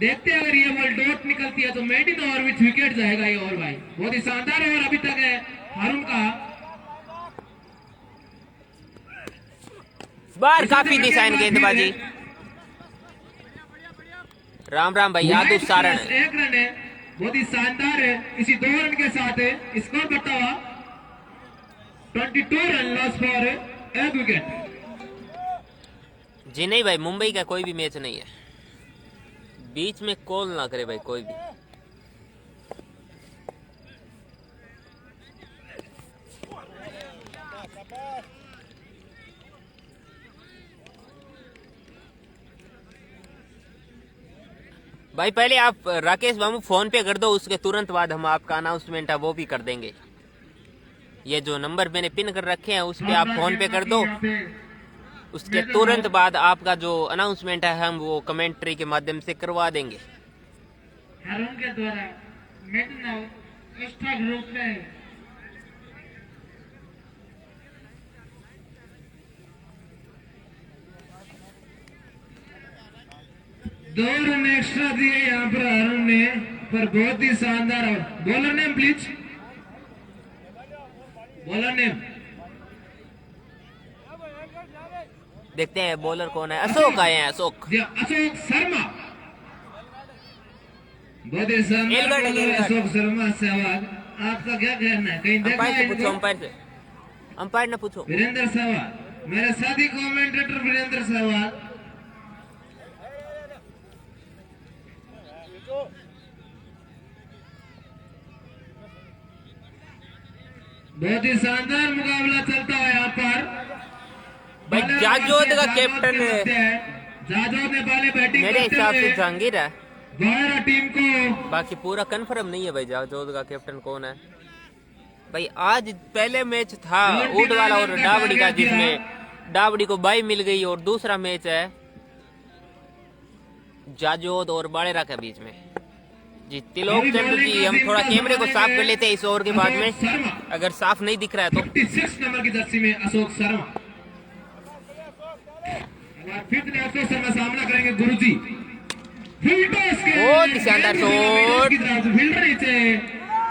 देखते हैं, अगर ये बॉल डॉट निकलती है तो मेडिन ओवर विच विकेट जाएगा ये ओवर भाई। बहुत ही शानदार ओवर अभी तक है हारून का। बार काफी डिजाइन गेंदबाजी। राम राम भाई यादव सारण। 1 रन है, बहुत ही शानदार है। इसी 2 रन के साथ स्कोर बढ़ता हुआ 22 रन, लॉस फॉर 1 विकेट। जी नहीं भाई, मुंबई का कोई भी मैच नहीं है। बीच में कॉल ना करे भाई कोई भी। भाई पहले आप राकेश बाबू फोन पे कर दो, उसके तुरंत बाद हम आपका अनाउंसमेंट है वो भी कर देंगे। ये जो नंबर मैंने पिन कर रखे हैं उस पे आप फोन पे कर दो, उसके तुरंत बाद आपका जो अनाउंसमेंट है हम वो कमेंट्री के माध्यम से करवा देंगे। हारून के द्वारा मिडनाउ एक्स्ट्रा ग्रुप में दो रन एक्स्ट्रा दिए यहाँ पर हारून ने, पर बहुत ही शानदार। Bowler name please, bowler name देखते हैं बॉलर कौन है। अशोक आए हैं, अशोक अशोक शर्मा। बहुत ही शानदार बॉलर अशोक शर्मा। सहवाग, आपका क्या कहना है? कहीं देखा है इनको? अंपायर से, अंपायर ने पूछो। वीरेंद्र सहवाग, मेरे साथी कमेंटेटर वीरेंद्र सहवाग। बहुत ही शानदार मुकाबला चलता है यहाँ पर। भाई जाजोद का कैप्टन जाजोद ने पहले बैटिंग मेरे हिसाब से जहांगीर है, गौरा टीम को। बाकी पूरा कंफर्म नहीं है भाई जाजोद का कैप्टन कौन है। भाई आज पहले मैच था ऊटवाला और डावड़ी का, जिसमें डावड़ी को बाई मिल गई, और दूसरा मैच है जाजोद और बाड़ेरा के बीच में। जी तिलोक चंद जी, हम थोड़ा कैमरे को साफ कर लेते हैं इस ओवर के बाद में, अगर साफ नहीं दिख रहा है तो। 56 नंबर की जर्सी में अशोक शर्मा। फिर अशोक शर्मा सामना करेंगे गुरुजी। बहुत ही शानदार शॉट,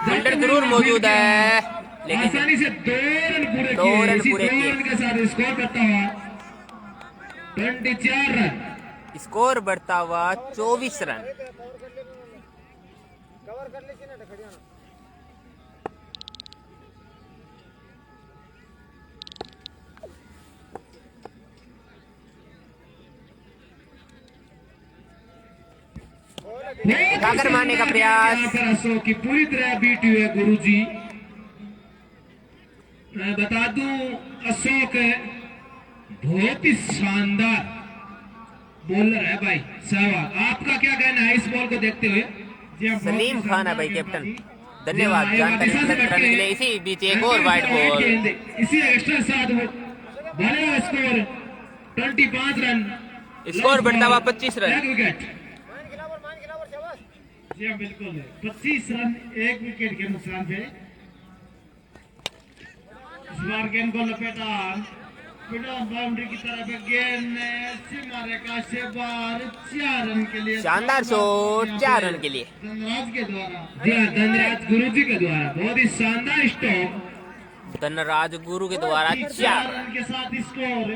फील्डर जरूर मौजूद है लेकिन आसानी से 2 रन पूरे किए। 2 रन के साथ स्कोर करता हुआ 24 रन, स्कोर बढ़ता हुआ 24 रन। उठाकर मारने का प्रयास, अशोक की पूरी तरह बीट हुई है गुरुजी। मैं बता दूं अशोक बहुत ही शानदार बॉलर है भाई। सहवाग, आपका क्या कहना है इस बॉल को देखते हुए? सलीम खान है भाई कैप्टन, धन्यवाद जानकारी करने के लिए। इसी बीच एक और वाइड बॉल, इसी एक्स्ट्रा साथ बनेगा स्कोर 25 रन, स्कोर बढ़ता हुआ 25 रन। विकेट। जी हाँ बिल्कुल, 25 रन 1 विकेट के नुकसान पे। इस बार गेंद को लपेटा बाउंड्री की तरफ, गेंद सीमा रेखा से बाहर 4 रन के लिए। शानदार शॉट 4 रन के लिए धनराज के द्वारा। जी हाँ, धनराज गुरुजी के द्वारा बहुत ही शानदार स्टॉप। धनराज गुरु के द्वारा 4 रन के साथ स्कोर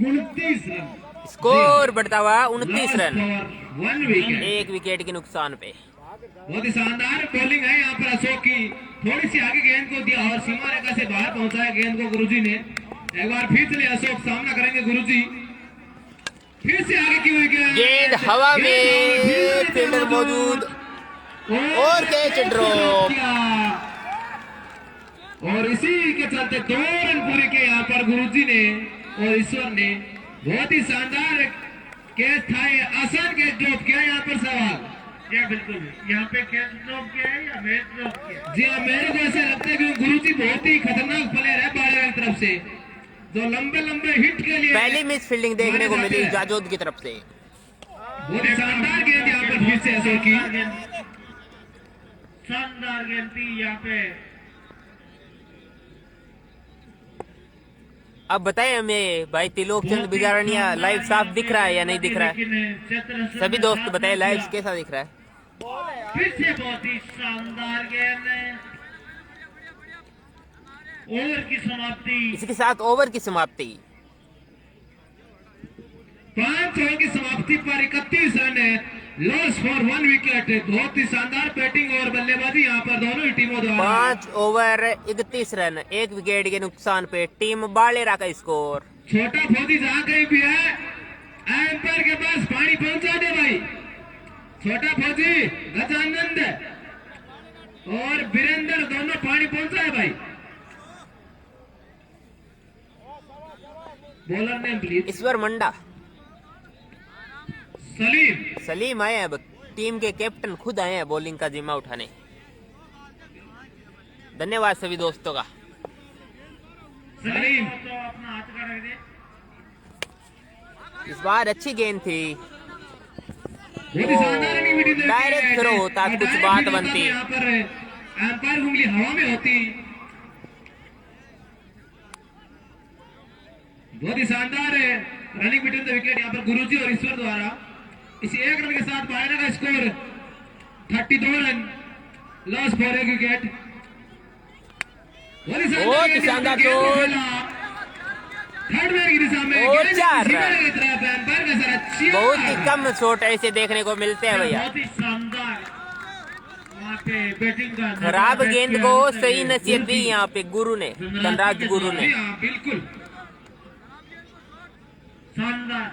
29 रन, स्कोर बढ़ता हुआ 29 रन, 1 विकेट। 1 विकेट के नुकसान पे। बहुत ही शानदार बॉलिंग है यहाँ पर अशोक की। थोड़ी सी आगे गेंद को दिया और सीमा रेखा से बाहर पहुंचाया गेंद को गुरुजी ने। एक बार फिर से अशोक सामना करेंगे गुरुजी। फिर से आगे की हुई गेंद हवा में, फील्डर मौजूद और कैच ड्रॉप, और इसी के चलते 2 रन पूरे किए यहाँ पर गुरुजी ने और ईश्वर ने। बहुत ही शानदार कैच था, ये आसान कैच ड्रॉप किया यहाँ पर। सवाल जी बिल्कुल, यहाँ पे कैच ड्रॉप किया है या मैच ड्रॉप किया? जी हाँ, मेरे को ऐसा लगता है कि गुरुजी बहुत ही खतरनाक प्लेयर है बाड़ेरा की तरफ से, जो लंबे लंबे हिट के लिए पहली मिस फील्डिंग देखने को मिली जाजोद की तरफ से। बहुत ही शानदार गेंद यहाँ पर फिर से अशोक की, शानदार गेंद थी यहाँ पे। अब बताएं हमें भाई तिलोक चंद बिजारनिया लाइव साफ दिख रहा है या नहीं दिख रहा है? सभी दोस्त बताएं लाइव कैसा दिख रहा है? फिर से बहुत ही शानदार गेंद, ओवर की समाप्ति। इसके साथ ओवर की समाप्ति, 5 ओवर की समाप्ति पर 31 रन है, लॉस फॉर 1 विकेट। बहुत ही शानदार बैटिंग और बल्लेबाजी यहाँ पर दोनों ही टीमों द्वारा। 5 ओवर 31 रन, 1 विकेट के नुकसान पे टीम बाड़ेरा का स्कोर। छोटा फौजी जहाँ कहीं भी है, एम्पायर के पास पानी पहुंचा दे भाई। छोटा फौजी, गजानंद और वीरेंद्र दोनों पानी पहुंचा है भाई। Bowler name please. Ishwar Manda. Salim Salim आए हैं, अब टीम के कैप्टन खुद आए हैं बॉलिंग का जिम्मा उठाने। धन्यवाद सभी दोस्तों का। सलीम तो अपना हाथ का रख दे। इस बार अच्छी गेंद थी, बहुत ही शानदार रनिंग मीटिंग देखी डायरेक्ट है। थ्रो होता, और कुछ डायरेक्ट बात हिट होता बनती। तो यहाँ पर एम्पायर की उंगली हवा में होती। बहुत ही शानदार है रनिंग बिटवीन द विकेट यहाँ पर गुरुजी और ईश्वर द्वारा। इसी एक रन के साथ बायरा का स्कोर 32 रन, लॉस फॉर एक विकेट। बहुत ही शानदार शॉट, थर्ड मैन की दिशा में और गेंद 4 सीमा रन। की तरफ एम्पायर का सारा बहुत ही कम शॉट ऐसे देखने को मिलते हैं भैया। बहुत ही शानदार वहाँ पे बैटिंग का खराब गेंद को सही नसीहत दी यहाँ पे गुरु ने, धनराज गुरु ने। बिल्कुल शानदार।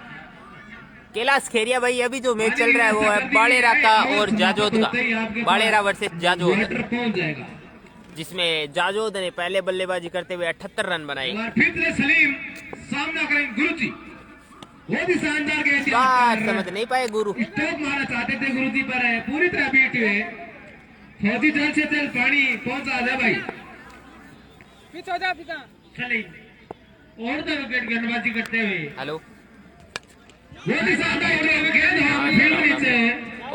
कैलाश खेरिया भाई, अभी जो मैच चल रहा है वो है बाड़ेरा का और जाजोद का, बाड़ेरा वर्सेस जाजोद, वाटर पहुंच जाएगा। जिसमें जाजोद ने पहले बल्लेबाजी करते हुए 78 रन बनाए। और फिर से सलीम सामना करेंगे गुरुजी। बहुत ही शानदार गेंद बात समझ नहीं पाए गुरु। स्टोक मारना चाहते थे गुरुजी पर पूरी तरह बीट हुए। फौजी जल से जल पानी पहुंचा दे भाई। सलीम और दो विकेट गेंदबाजी करते हुए। हेलो, बहुत ही शानदार गेंद फील्ड नीचे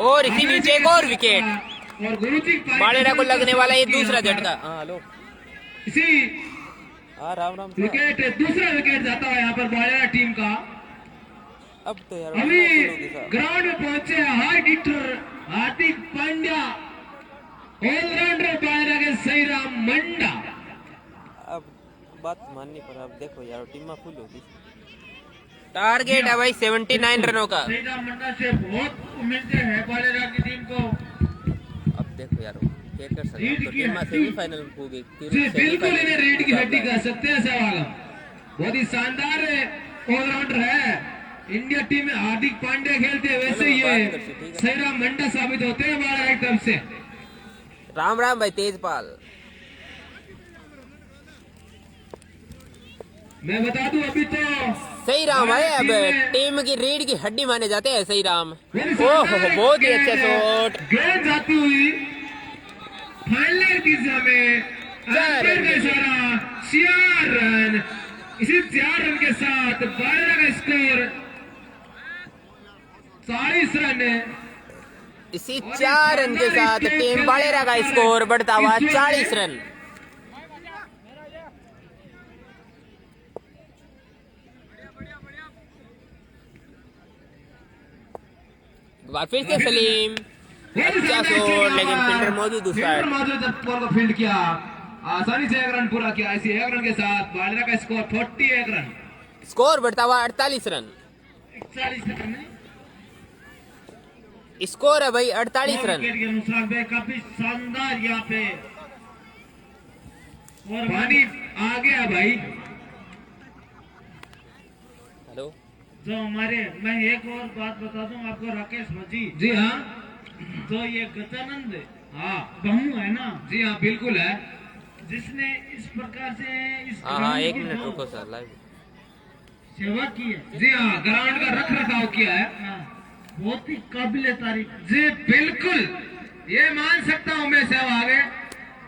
और इसी बीच एक और विकेट और गुरुजी बाड़ेरा को लगने वाला ये दूसरा झटका। हाँ हेलो, इसी राम राम। विकेट दूसरा विकेट जाता है यहाँ पर बाड़ेरा टीम का। अब तो यार अभी ग्राउंड में पहुंचे hard hitter Hardik Pandya, allrounder बाड़ेरा के सही राम मंडा। अब बात माननी पर अब देखो यार टीम में फुल होगी। टारगेट है भाई 79 रनों का। सही राम मंडा से बहुत उम्मीदें है बाड़ेरा की टीम को। अब देखो यार क्या कर सकते हैं, तो टीम में सेमीफाइनल में हो गई। बिल्कुल इन्हें रीड की हड्डी कह सकते हैं सहवाग। बहुत ही शानदार ऑलराउंडर है। इंडिया टीम में हार्दिक पांड्या खेलते हैं वैसे ये सही राम मंडा साबित होते हैं बाड़ेरा की तरफ से। राम राम भाई तेजपाल। मैं बता दूं अभी तो सही राम है, अब टीम की रीढ़ की हड्डी माने जाते हैं सही राम। ओह बहुत ही अच्छा शॉट। गेंद जाती हुई फाइनल की दिशा में एम्पायर का इशारा 4 रन। इसी 4 रन के साथ बाड़ेरा का स्कोर 40 रन है। इसी 4 रन के साथ टीम बाड़ेरा का स्कोर बढ़ता हुआ 40 रन। बार फिर से सलीम, अच्छा शॉट, लेकिन फील्डर मौजूद दूसरा है। मौजूद बॉल को फील्ड किया, आसानी से 1 रन पूरा किया। इसी 1 रन के साथ बाड़ेरा का स्कोर 41 रन। स्कोर बढ़ता हुआ 48 रन। 41 रन स्कोर है भाई 48 रन। विकेट के अनुसार भाई काफी शानदार यहाँ पे और पानी आ गया भाई। हेलो, जो हमारे मैं एक और बात बता दूं आपको राकेश भाजी। जी हाँ, तो ये गजानंद हाँ बहू है ना। जी हाँ बिल्कुल है, जिसने इस प्रकार से इस हाँ 1 मिनट रुको सर, लाइव सेवा की है। जी हाँ, ग्राउंड का रख रखाव किया है। बहुत ही काबिल तारीफ। जी बिल्कुल, ये मान सकता हूँ मैं सहवाग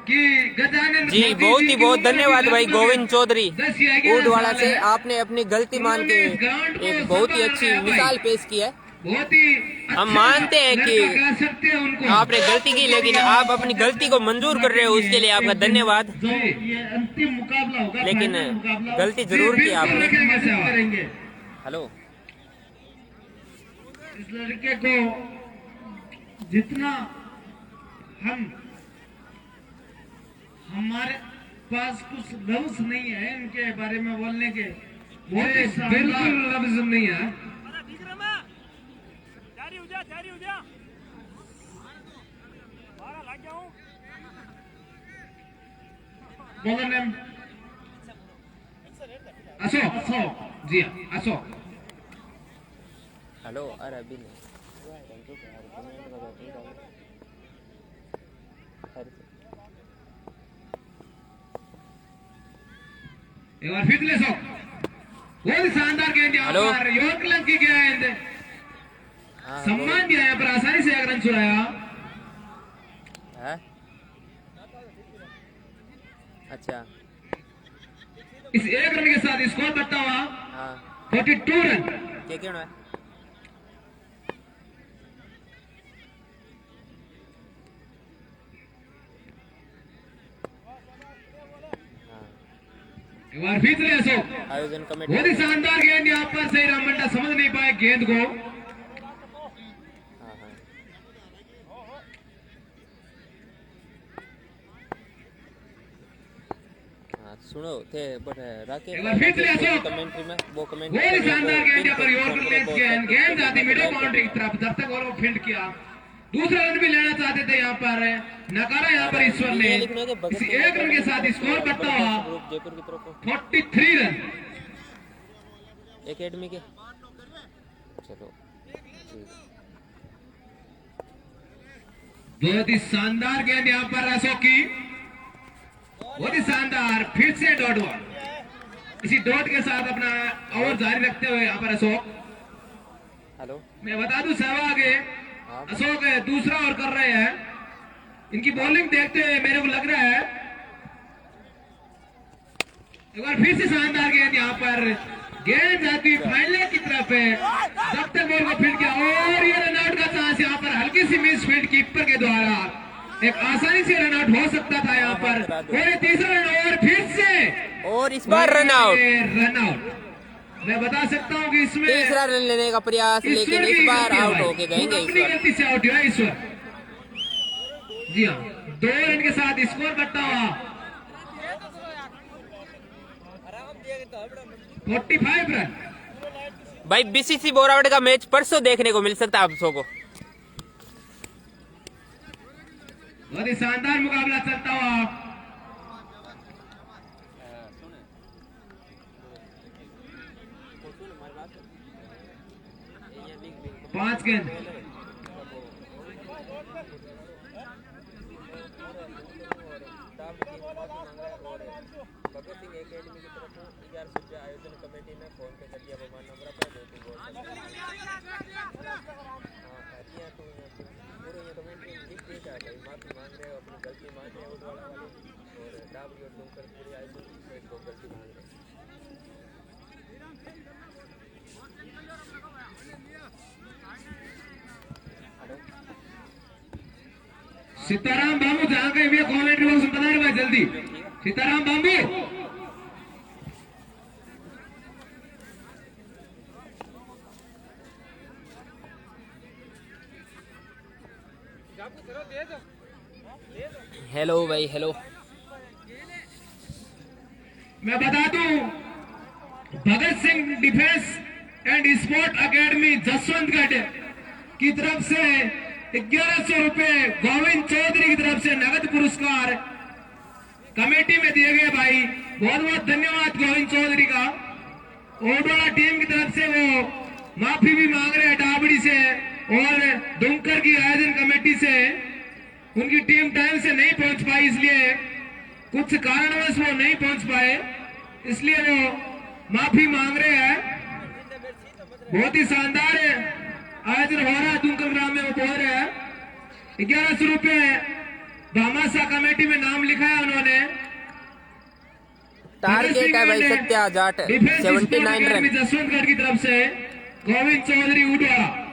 कि गजानंद जी बहुत धन्यवाद भाई गोविंद चौधरी ऊडवाड़ा से। आपने अपनी गलती मान के एक बहुत ही अच्छी मिसाल पेश की है। बहुत ही हम मानते हैं कि सकते हैं उनको। आपने गलती की, लेकिन आप अपनी गलती को मंजूर कर रहे हो, उसके लिए आपका धन्यवाद। ये अंतिम मुकाबला होगा, लेकिन फाइनल मुकाबला। गलती जरूर की आपने। करेंगे हेलो, इस लड़के को जितना हमारे पास कुछ लफ्ज नहीं है इनके बारे में बोलने के। बिल्कुल लफ्ज नहीं है। बोलो नेम अशोक जी हाँ अशोक। हेलो, अरे अभी नहीं। एक बार फिर ले अशोक, बहुत शानदार गेंद यहाँ हेलो। पर यॉर्कर की गेंद। हाँ, सम्मान दिया यहाँ पर, आसानी से 1 रन चुराया। है? अच्छा इस 1 रन के साथ स्कोर बढ़ता हुआ हाँ 42 रन। क्या है? एक बार फिर से अशोक, आयोजन बहुत ही कमेटी। शानदार गेंद यहाँ पर, सही राम मंडा समझ नहीं पाए गेंद को। हाँ हाँ हाँ सुनो थे बट राके एक बार फिर से अशोक, कमेंट्री में वो कमेंट बहुत ही शानदार गेंद यहाँ पर, यॉर्कर लेंथ गेंद, गेंद जाती मिडिल बाउंड्री की तरफ, जब तक बॉल को फील्ड किया। दूसरा रन भी लेना चाहते थे यहाँ पर, नकारा यहाँ पर ईश्वर ने। इस 1 रन के साथ स्कोर बढ़ता हुआ जयपुर की तरफ 43 रन। एकेडमी के चलो बहुत ही शानदार गेंद यहाँ पर अशोक की, बहुत ही शानदार, फिर से डॉट बॉल। इसी डॉट के साथ अपना ओवर जारी रखते हुए यहाँ पर अशोक, हेलो मैं बता दूं सहवाग हाँ अशोक दूसरा ओवर कर रहे हैं। इनकी बॉलिंग देखते हुए मेरे को लग रहा है, एक बार फिर से शानदार गेंद यहाँ पर, गेंद जाती फाइनल की तरफ है, जब तक बॉल को फील्ड किया, और ये रन आउट का चांस यहाँ पर, हल्की सी मिस फील्ड कीपर के द्वारा, एक आसानी से रन आउट हो सकता था यहाँ पर। और ये तीसरा रन, और फिर से और इस बार रन आउट। Run out. मैं बता सकता हूँ कि इसमें तीसरा रन लेने का प्रयास, लेकिन इस बार आउट होके गएंगे इस अपनी बार। गलती से आउट हुआ ईश्वर। जी हाँ, 2 रन के साथ स्कोर बढ़ता हुआ 45 रन। भाई बीसीसी बोरावड़ का मैच परसों देखने को मिल सकता है आप सबको। बहुत ही शानदार मुकाबला चलता हुआ, पांच गेंद। आयोजन कमेटी ने फोन पे कर दिया मोबाइल नंबर पर पूरे ये कमेंट्री लिख दिया था भाई, माफी मांग रहे हो, अपनी गलती मान रहे हो उड़वाड़ा वाले, और डाबरी और डूंकर पूरी आयोजन को गलती मांग रहे। सीताराम बाबू जहाँ कहीं भी कमेंट्री बॉक्स में बता रहे भाई, जल्दी सीताराम बाबू। हेलो भाई हेलो। मैं बता दूं, Bhagat Singh defence and sport academy Jaswantgarh की तरफ से 1100 रुपए गोविंद चौधरी की तरफ से नगद पुरस्कार कमेटी में दिए गए भाई। बहुत बहुत धन्यवाद गोविंद चौधरी का। ओडवाला टीम की तरफ से वो माफी भी मांग रहे हैं डाबड़ी से और दुमकर की आयोजन कमेटी से। उनकी टीम टाइम से नहीं पहुंच पाई, इसलिए कुछ कारणवश वो नहीं पहुंच पाए, इसलिए वो माफी मांग रहे हैं। बहुत ही शानदार आयोजन हो रहा है दुमकर ग्राम में, वो बोल रहे हैं 1100 रुपए भामाशाह कमेटी में नाम लिखा है उन्होंने। टारगेट है भाई सत्या जाट 79 रन। जसवंतगढ़ की तरफ से गोविंद चौधरी उडवाड़ा।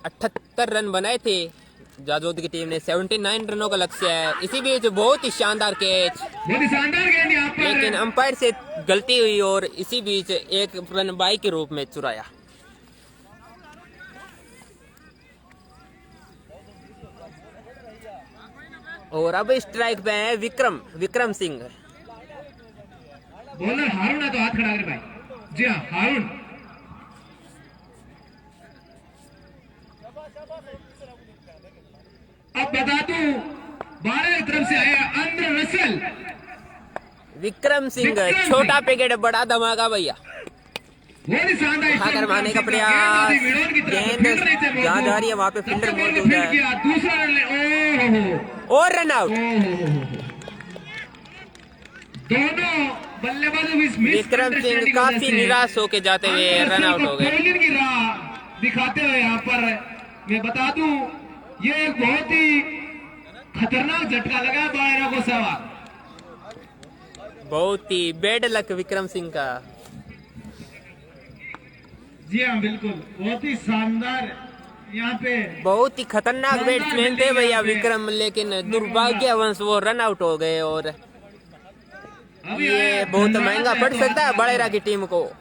78 रन बनाए थे जाजोद की टीम ने, 79 रनों का लक्ष्य है। इसी बीच बहुत ही शानदार कैच, बहुत ही शानदार गेंद यहाँ पर, लेकिन अंपायर से गलती हुई और इसी बीच एक रन बाई के रूप में चुराया। और अब स्ट्राइक पे है विक्रम सिंह। बॉलर हारून है तो हाथ खड़ा करे भाई। जी हाँ, हारून। अब बता दूं, 12 की तरफ से आया अंद्र रसल। विक्रम सिंह छोटा पैकेट बड़ा धमाका भैया। बहुत ही शानदार खाकर मारने का प्रयास, गेंद जहाँ जा रही है वहां पे फील्डर मौजूद है। दूसरा रन और रन आउट। दोनों बल्लेबाजों की विक्रम सिंह काफी निराश होके जाते हुए रन आउट हो गए। पेविलियन की राह दिखाते हुए यहाँ पर मैं बता दूं, ये एक बहुत ही खतरनाक झटका लगा बालेरा को सहवाग। बहुत ही बैड लक विक्रम सिंह का। जी हाँ बिल्कुल, बहुत ही शानदार यहाँ पे बहुत ही खतरनाक बैट्समैन थे भैया विक्रम, लेकिन दुर्भाग्यवश वो रन आउट हो गए और ये बहुत महंगा पड़ सकता है बड़ेरा की टीम को।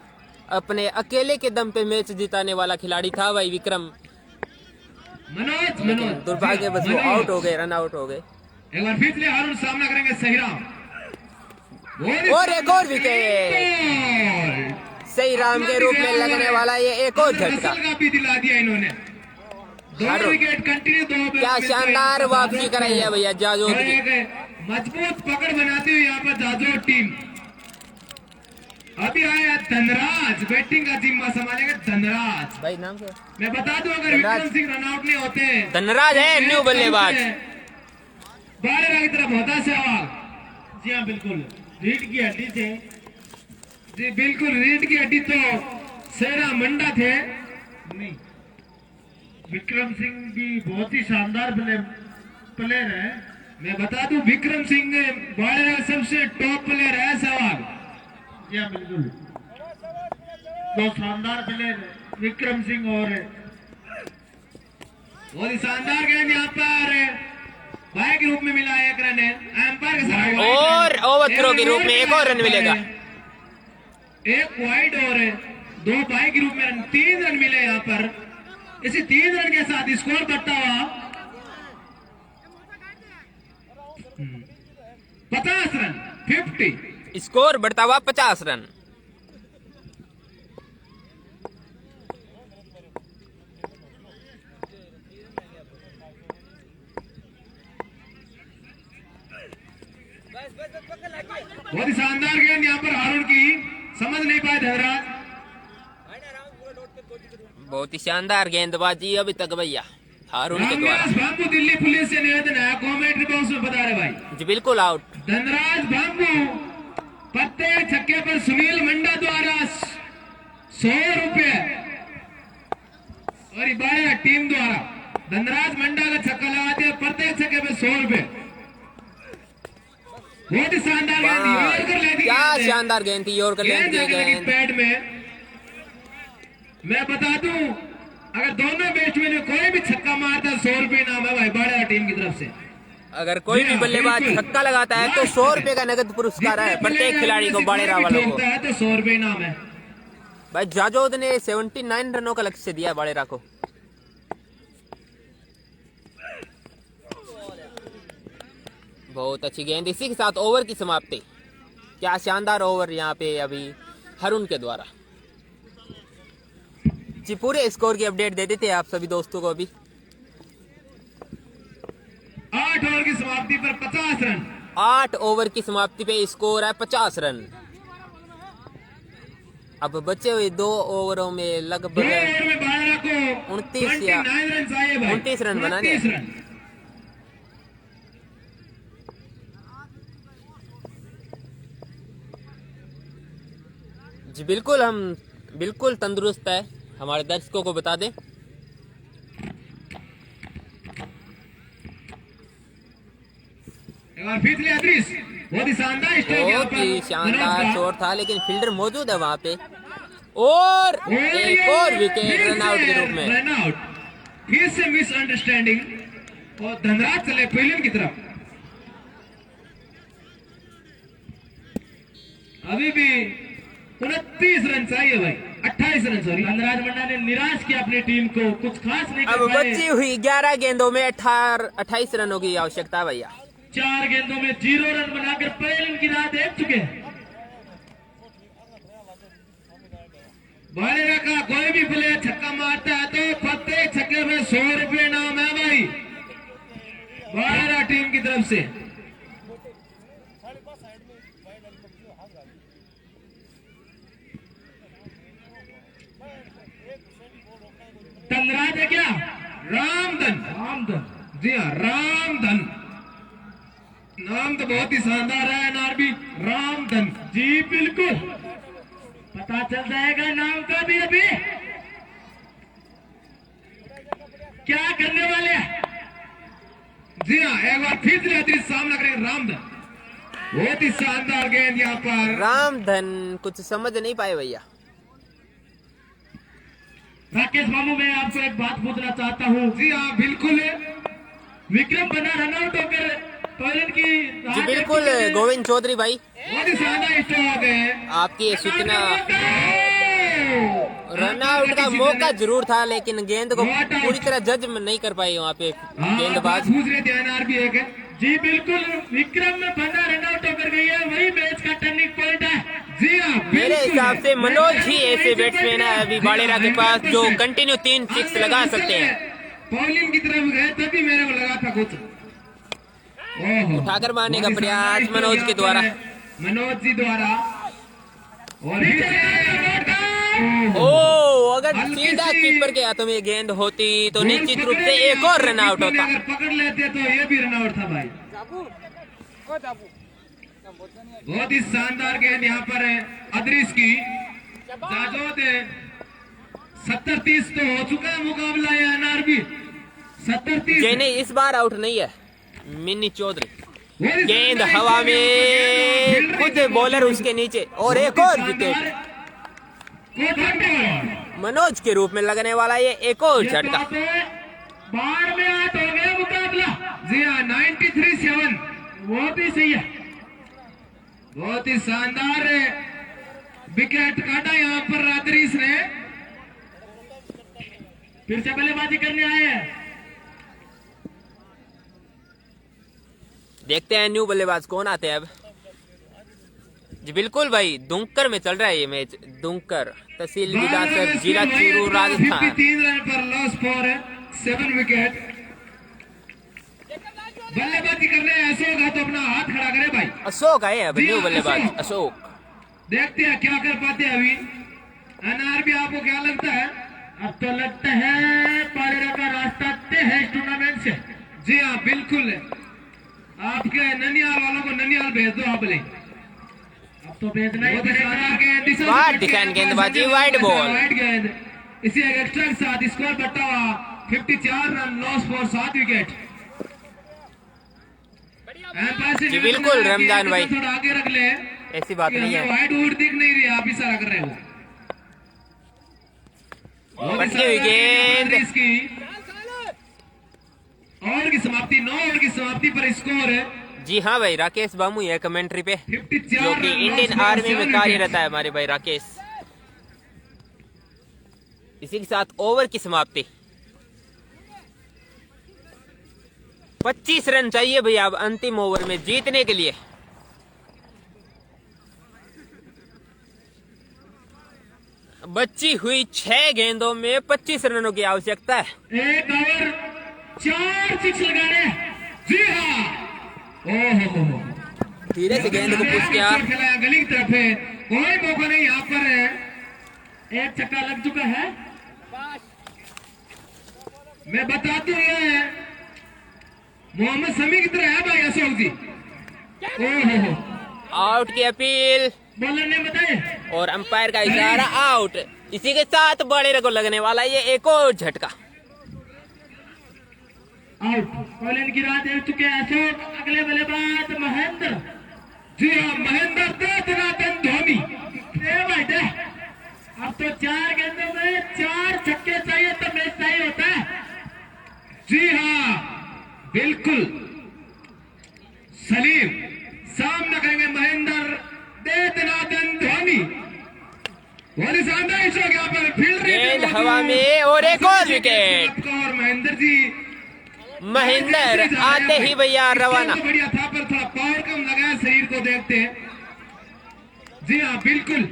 अपने अकेले के दम पे मैच जिताने वाला खिलाड़ी था भाई विक्रम, लेकिन दुर्भाग्यवश वो आउट हो गए, रन आउट हो गए। एक बार फिर से हारून सामना करेंगे सहीराम और एक और विकेट सही राम के रूप में लगने वाला ये एक और झटका। भी दिला दिया इन्होंने, दो विकेट कंटिन्यू, क्या शानदार वापसी कराई है भैया जाजोद की। मजबूत पकड़ बनाती हुई यहाँ पर जाजोद टीम। अभी आया धनराज, बैटिंग का जिम्मा संभालेंगे धनराज भाई, नाम क्या? मैं बता दूं, अगर विक्रम सिंह रन आउट नहीं होते, धनराज है न्यू बल्लेबाज। बालेरा की तरफ होता सहवाग। जी हाँ बिल्कुल, रीढ़ की हड्डी थे जी, बिल्कुल रीढ़ की हड्डी तो सेरा मंडा थे नहीं। विक्रम सिंह भी बहुत ही शानदार प्लेयर है। मैं बता दूं, विक्रम सिंह बालेरा का सबसे टॉप प्लेयर है सहवाग। जी हाँ बिल्कुल, दो शानदार प्लेयर विक्रम सिंह और बहुत ही शानदार गेंद यहाँ पर बाय के रूप में मिला एक रन है, एम्पायर के साथ और ओवरथ्रो के रूप में एक और रन मिलेगा। एक वाइड और दो बाय के रूप में रन, 3 रन मिले यहाँ पर। इसी 3 रन के साथ स्कोर बढ़ता हुआ 50 रन, 50 स्कोर बढ़ता हुआ 50 रन। बहुत ही शानदार गेंद यहाँ पर हारून की, समझ नहीं पाए धनराज। बहुत ही शानदार गेंदबाजी अभी तक भैया हारून के द्वारा। बाबू, दिल्ली पुलिस से निवेदन है, कॉमेंट्री बॉक्स में बता रहे भाई जी बिल्कुल आउट। धनराज बाबू, प्रत्येक छक्के पर सुनील मंडा द्वारा 100 रुपए और बालेरा टीम द्वारा धनराज मंडा का छक्का लगाते हैं, प्रत्येक छक्के पे 100 रुपए। बहुत ही शानदार गेंद, यॉर्कर ले दी, क्या शानदार गेंद थी, यॉर्कर ले दी गेंद पैड में। मैं बता दूं, अगर दोनों बैट्समैन में कोई भी छक्का मारता है 100 रुपए इनाम है भाई बालेरा टीम की तरफ से। अगर कोई भी बल्लेबाज छक्का लगाता है तो 100 रुपए का नगद पुरस्कार है प्रत्येक खिलाड़ी को बालेरा वालों को। तो 100 रुपए इनाम है भाई। जाजोद ने 79 रनों का लक्ष्य दिया बालेरा को। बहुत अच्छी गेंद, इसी के साथ ओवर की समाप्ति। क्या शानदार ओवर यहाँ पे अभी हारून के द्वारा। जी पूरे स्कोर की अपडेट दे देते हैं आप सभी दोस्तों को। अभी 8 ओवर की समाप्ति पर 50 रन। 8 ओवर की समाप्ति पे स्कोर है 50 रन। अब बचे हुए 2 ओवरों में लगभग 29 या 29 रन बनाने। जी बिल्कुल, हम बिल्कुल तंदुरुस्त है, हमारे दर्शकों को बता दें। बहुत ही शानदार शॉट था, लेकिन फील्डर मौजूद है वहां पे। और एक और विकेट रन आउट के रूप में। रन आउट, फिर से मिसअंडरस्टैंडिंग और धनराज चले पेविलियन की तरफ। अभी भी 29 रन चाहिए भाई, 28 रन सॉरी। धनराज मंडा ने निराश किया अपनी टीम को, कुछ खास नहीं कर अब बची हुई 11 गेंदों में 28 रनों की आवश्यकता है भैया। 4 गेंदों में 0 रन बनाकर पेविलियन की राह देख चुके हैं। बालेरा का कोई भी प्लेयर छक्का मारता है तो प्रत्येक छक्के में 100 रुपए इनाम है भाई बालेरा टीम की तरफ से। धनराज है क्या? रामधन, रामधन, जी हाँ रामधन। नाम तो बहुत ही शानदार है एनआरबी रामधन। जी बिल्कुल, पता चल जाएगा नाम का भी अभी। क्या करने वाले हैं? जी हाँ, एक बार फिर से बेहतरीन सामना करेंगे रामधन। बहुत ही शानदार गेंद यहाँ पर। रामधन कुछ समझ नहीं पाए भैया। राकेश बाबू, मैं आपको एक बात पूछना चाहता हूँ। जी हाँ बिल्कुल। विक्रम बना रनआउट होकर टॉयलेट की जी बिल्कुल गोविंद चौधरी भाई, बहुत ही शानदार स्ट्रोक है। आपकी ये सूचना रनआउट का मौका जरूर था, लेकिन गेंद को पूरी तरह जज नहीं कर पाई वहाँ पे गेंदबाज। पूछ रहे थे एनआरबी एक है। जी बिल्कुल, विक्रम में बना रनआउट होकर गई है, वही मैच का टर्निंग पॉइंट है। जी हाँ, मेरे हिसाब से मनोज ही ऐसे बैट्समैन है अभी बाड़ेरा के पास जो कंटिन्यू 3 6 लगा सकते हैं। बॉलिंग की तरफ गए तभी मेरे को लगा था कुछ। ओहो, उठाकर मारने का प्रयास मनोज के द्वारा। मनोज जी द्वारा। और ओ, अगर सीधा कीपर के हाथों में गेंद होती तो निश्चित रूप से एक और रन आउट होता। अगर पकड़ लेते तो ये भी रन आउट था भाई। बहुत ही शानदार गेंद यहाँ पर है अदरीस की। जाजोद 70-30 तो हो चुका है मुकाबला है एनआरबी 70-30। नहीं, इस बार आउट नहीं है मिन्नी चौधरी। गेंद हवा में, खुद बॉलर उसके नीचे और एक और विकेट। मनोज के रूप में लगने वाला ये एक और झटका। बाढ़ में आउट हो गया मुकाबला। जी हाँ, 93-7 बहुत ही सही है। बहुत ही शानदार विकेट काटा यहाँ पर अदरीस ने। फिर से बल्लेबाजी करने आए हैं। देखते हैं न्यू बल्लेबाज कौन आते हैं अब। जी बिल्कुल भाई, दुंकर में चल रहा है ये मैच। दुंकर तहसील विधानसभा जिला चूरू राजस्थान। 53 रन पर लॉस फॉर 7 विकेट। बल्लेबाजी करने अशोक है तो अपना हाथ खड़ा करे भाई। अशोक आए अब न्यू बल्लेबाज अशोक। देखते हैं क्या कर पाते हैं अभी एनआरबी। आपको क्या लगता है? अब तो लगता है बाड़ेरा का रास्ता तय है इस टूर्नामेंट से। जी हाँ बिल्कुल। आपके ननियाल वालों को ननियाल भेज दो आप ले। अब तो भेजना ही पड़ेगा। वाइड डिफेंड गेंदबाजी, वाइड बॉल। वाइड गेंद, इसी एक एक्स्ट्रा के साथ स्कोर बढ़ा हुआ 54 रन लॉस फॉर 7 विकेट। जी बिल्कुल रमजान भाई, थोड़ा आगे रख ले। ऐसी बात नहीं है। वाइड वुड दिख नहीं रही, आप इशारा कर रहे हो। पटकी हुई गेंद। इसकी ओवर की समाप्ति 9 ओवर की समाप्ति पर स्कोर है। जी हाँ भाई, राकेश बामू है कमेंट्री पे, 54 जो कि इंडियन आर्मी में कार्यरत है हमारे भाई राकेश। इसी के साथ ओवर की समाप्ति। 25 रन चाहिए भैया अब अंतिम ओवर में जीतने के लिए। बची हुई 6 गेंदों में 25 रनों की आवश्यकता है। एक ओवर 4 सिक्स लगाने। जी हाँ, ओहो, धीरे से गेंद को पुश किया। खिलाया गली की तरफ है, कोई मौका नहीं यहाँ पर है। एक छक्का लग चुका है। मैं बता दूं ये मोहम्मद शमी की तरह है भाई अशोक जी। ओहो, आउट की अपील बॉलर ने बताए और अंपायर का इशारा आउट। इसी के साथ बड़े को लगने वाला ये एक और झटका। आउट। बॉलिंग गिरा दे चुके हैं अशोक। अगले बल्लेबाज महेंद्र। जी हाँ, महेंद्र दत्तनाथन धोनी। भाई दे, अब तो 4 गेंदों में 4 छक्के चाहिए तो मैच सही होता है। जी हाँ बिल्कुल। सलीम सामना करेंगे महेंद्र दत्तनाथन धोनी। बहुत शानदार स्ट्रोक यहाँ पर फील्ड गेंद हवा में और एक और विकेट। और महेंद्र जी, महेंद्र आते ही भैया रवाना। तो बढ़िया था पर थोड़ा पावर कम लगा शरीर को देखते हैं। जी हाँ बिल्कुल,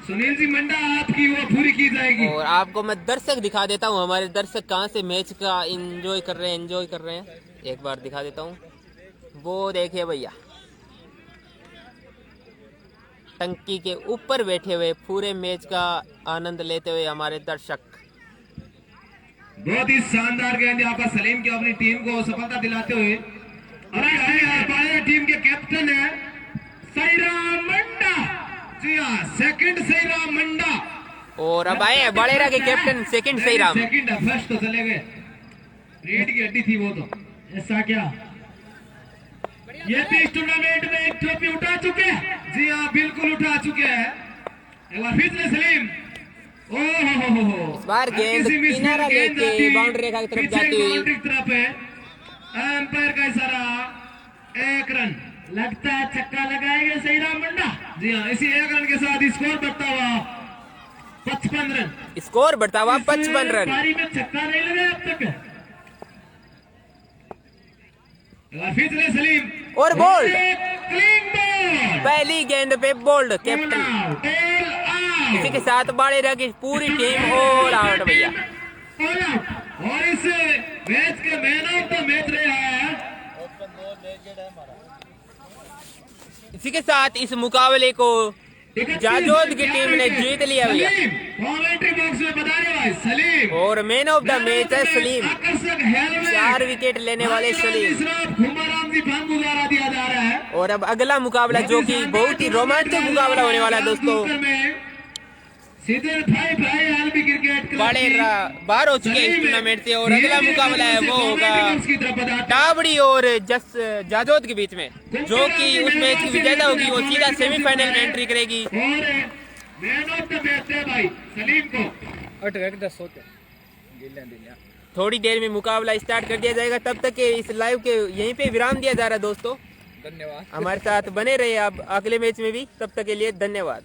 सुनील जी मंडा आपकी वो पूरी की जाएगी। और आपको मैं दर्शक दिखा देता हूँ, हमारे दर्शक कहाँ से मैच का एंजॉय कर रहे हैं। एक बार दिखा देता हूँ, वो देखिए भैया, टंकी के ऊपर बैठे हुए पूरे मैच का आनंद लेते हुए हमारे दर्शक। बहुत ही शानदार गेंद यहाँ पर सलीम की अपनी टीम को सफलता दिलाते हुए। अरे टीम के कैप्टन है सईराम मंडा। जी हाँ, सेकंड सईराम मंडा। और अब आए हैं बाड़ेरा के कैप्टन सेकंड सईराम। सेकंड है, फर्स्ट तो चले गए, रीड की हड्डी थी वो तो। ऐसा क्या, ये भी इस टूर्नामेंट में एक ट्रॉफी उठा चुके हैं। जी हाँ, बिल्कुल उठा चुके हैं। एक बार फिर से सलीम, ओहो, इस बार गेंद किनारा लेके बाउंड्री रेखा की तरफ जाती हुई। बाउंड्री की तरफ है, एम्पायर का इशारा, 1 रन। लगता है छक्का लगाएंगे सईराम मंडा। जी हाँ, इसी 1 रन के साथ स्कोर बढ़ता हुआ 55 रन। स्कोर बढ़ता हुआ 55 रन। पारी में छक्का नहीं लगा अब तक। फिर चले सलीम और बोल्ड, क्लीन बॉल, पहली गेंद पे बोल्ड कैप्टन। इसी के साथ बाड़ेरा की पूरी टीम ऑल आउट भैया। All out. और इस मैच के मैन ऑफ द मैच रहा है। इसी के साथ इस मुकाबले को जाजोद की टीम ने जीत लिया भैया। कमेंट्री बॉक्स में बता रहे भाई सलीम। और मैन ऑफ द मैच है सलीम, आकर्षक हेलमेट 4 विकेट लेने वाले सलीम। घुमाराम जी भांगू द्वारा दिया जा रहा है। और अब अगला मुकाबला जो कि बहुत ही रोमांचक मुकाबला होने वाला है दोस्तों। सीधे भाई आलमी क्रिकेट क्लब बाड़ेरा बाहर हो चुके हैं इस टूर्नामेंट से। और अगला मुकाबला है वो होगा टाबड़ी और जाजोद के बीच में, जो कि उस मैच की विजेता होगी वो सीधा सेमीफाइनल में एंट्री करेगी। और मैन ऑफ द मैच है भाई सलीम को। थोड़ी देर में मुकाबला स्टार्ट कर दिया जाएगा, तब तक के इस लाइव के यहीं पे विराम दिया जा रहा है दोस्तों। धन्यवाद। हमारे साथ बने रहे आप अगले मैच में भी, तब तक के लिए धन्यवाद।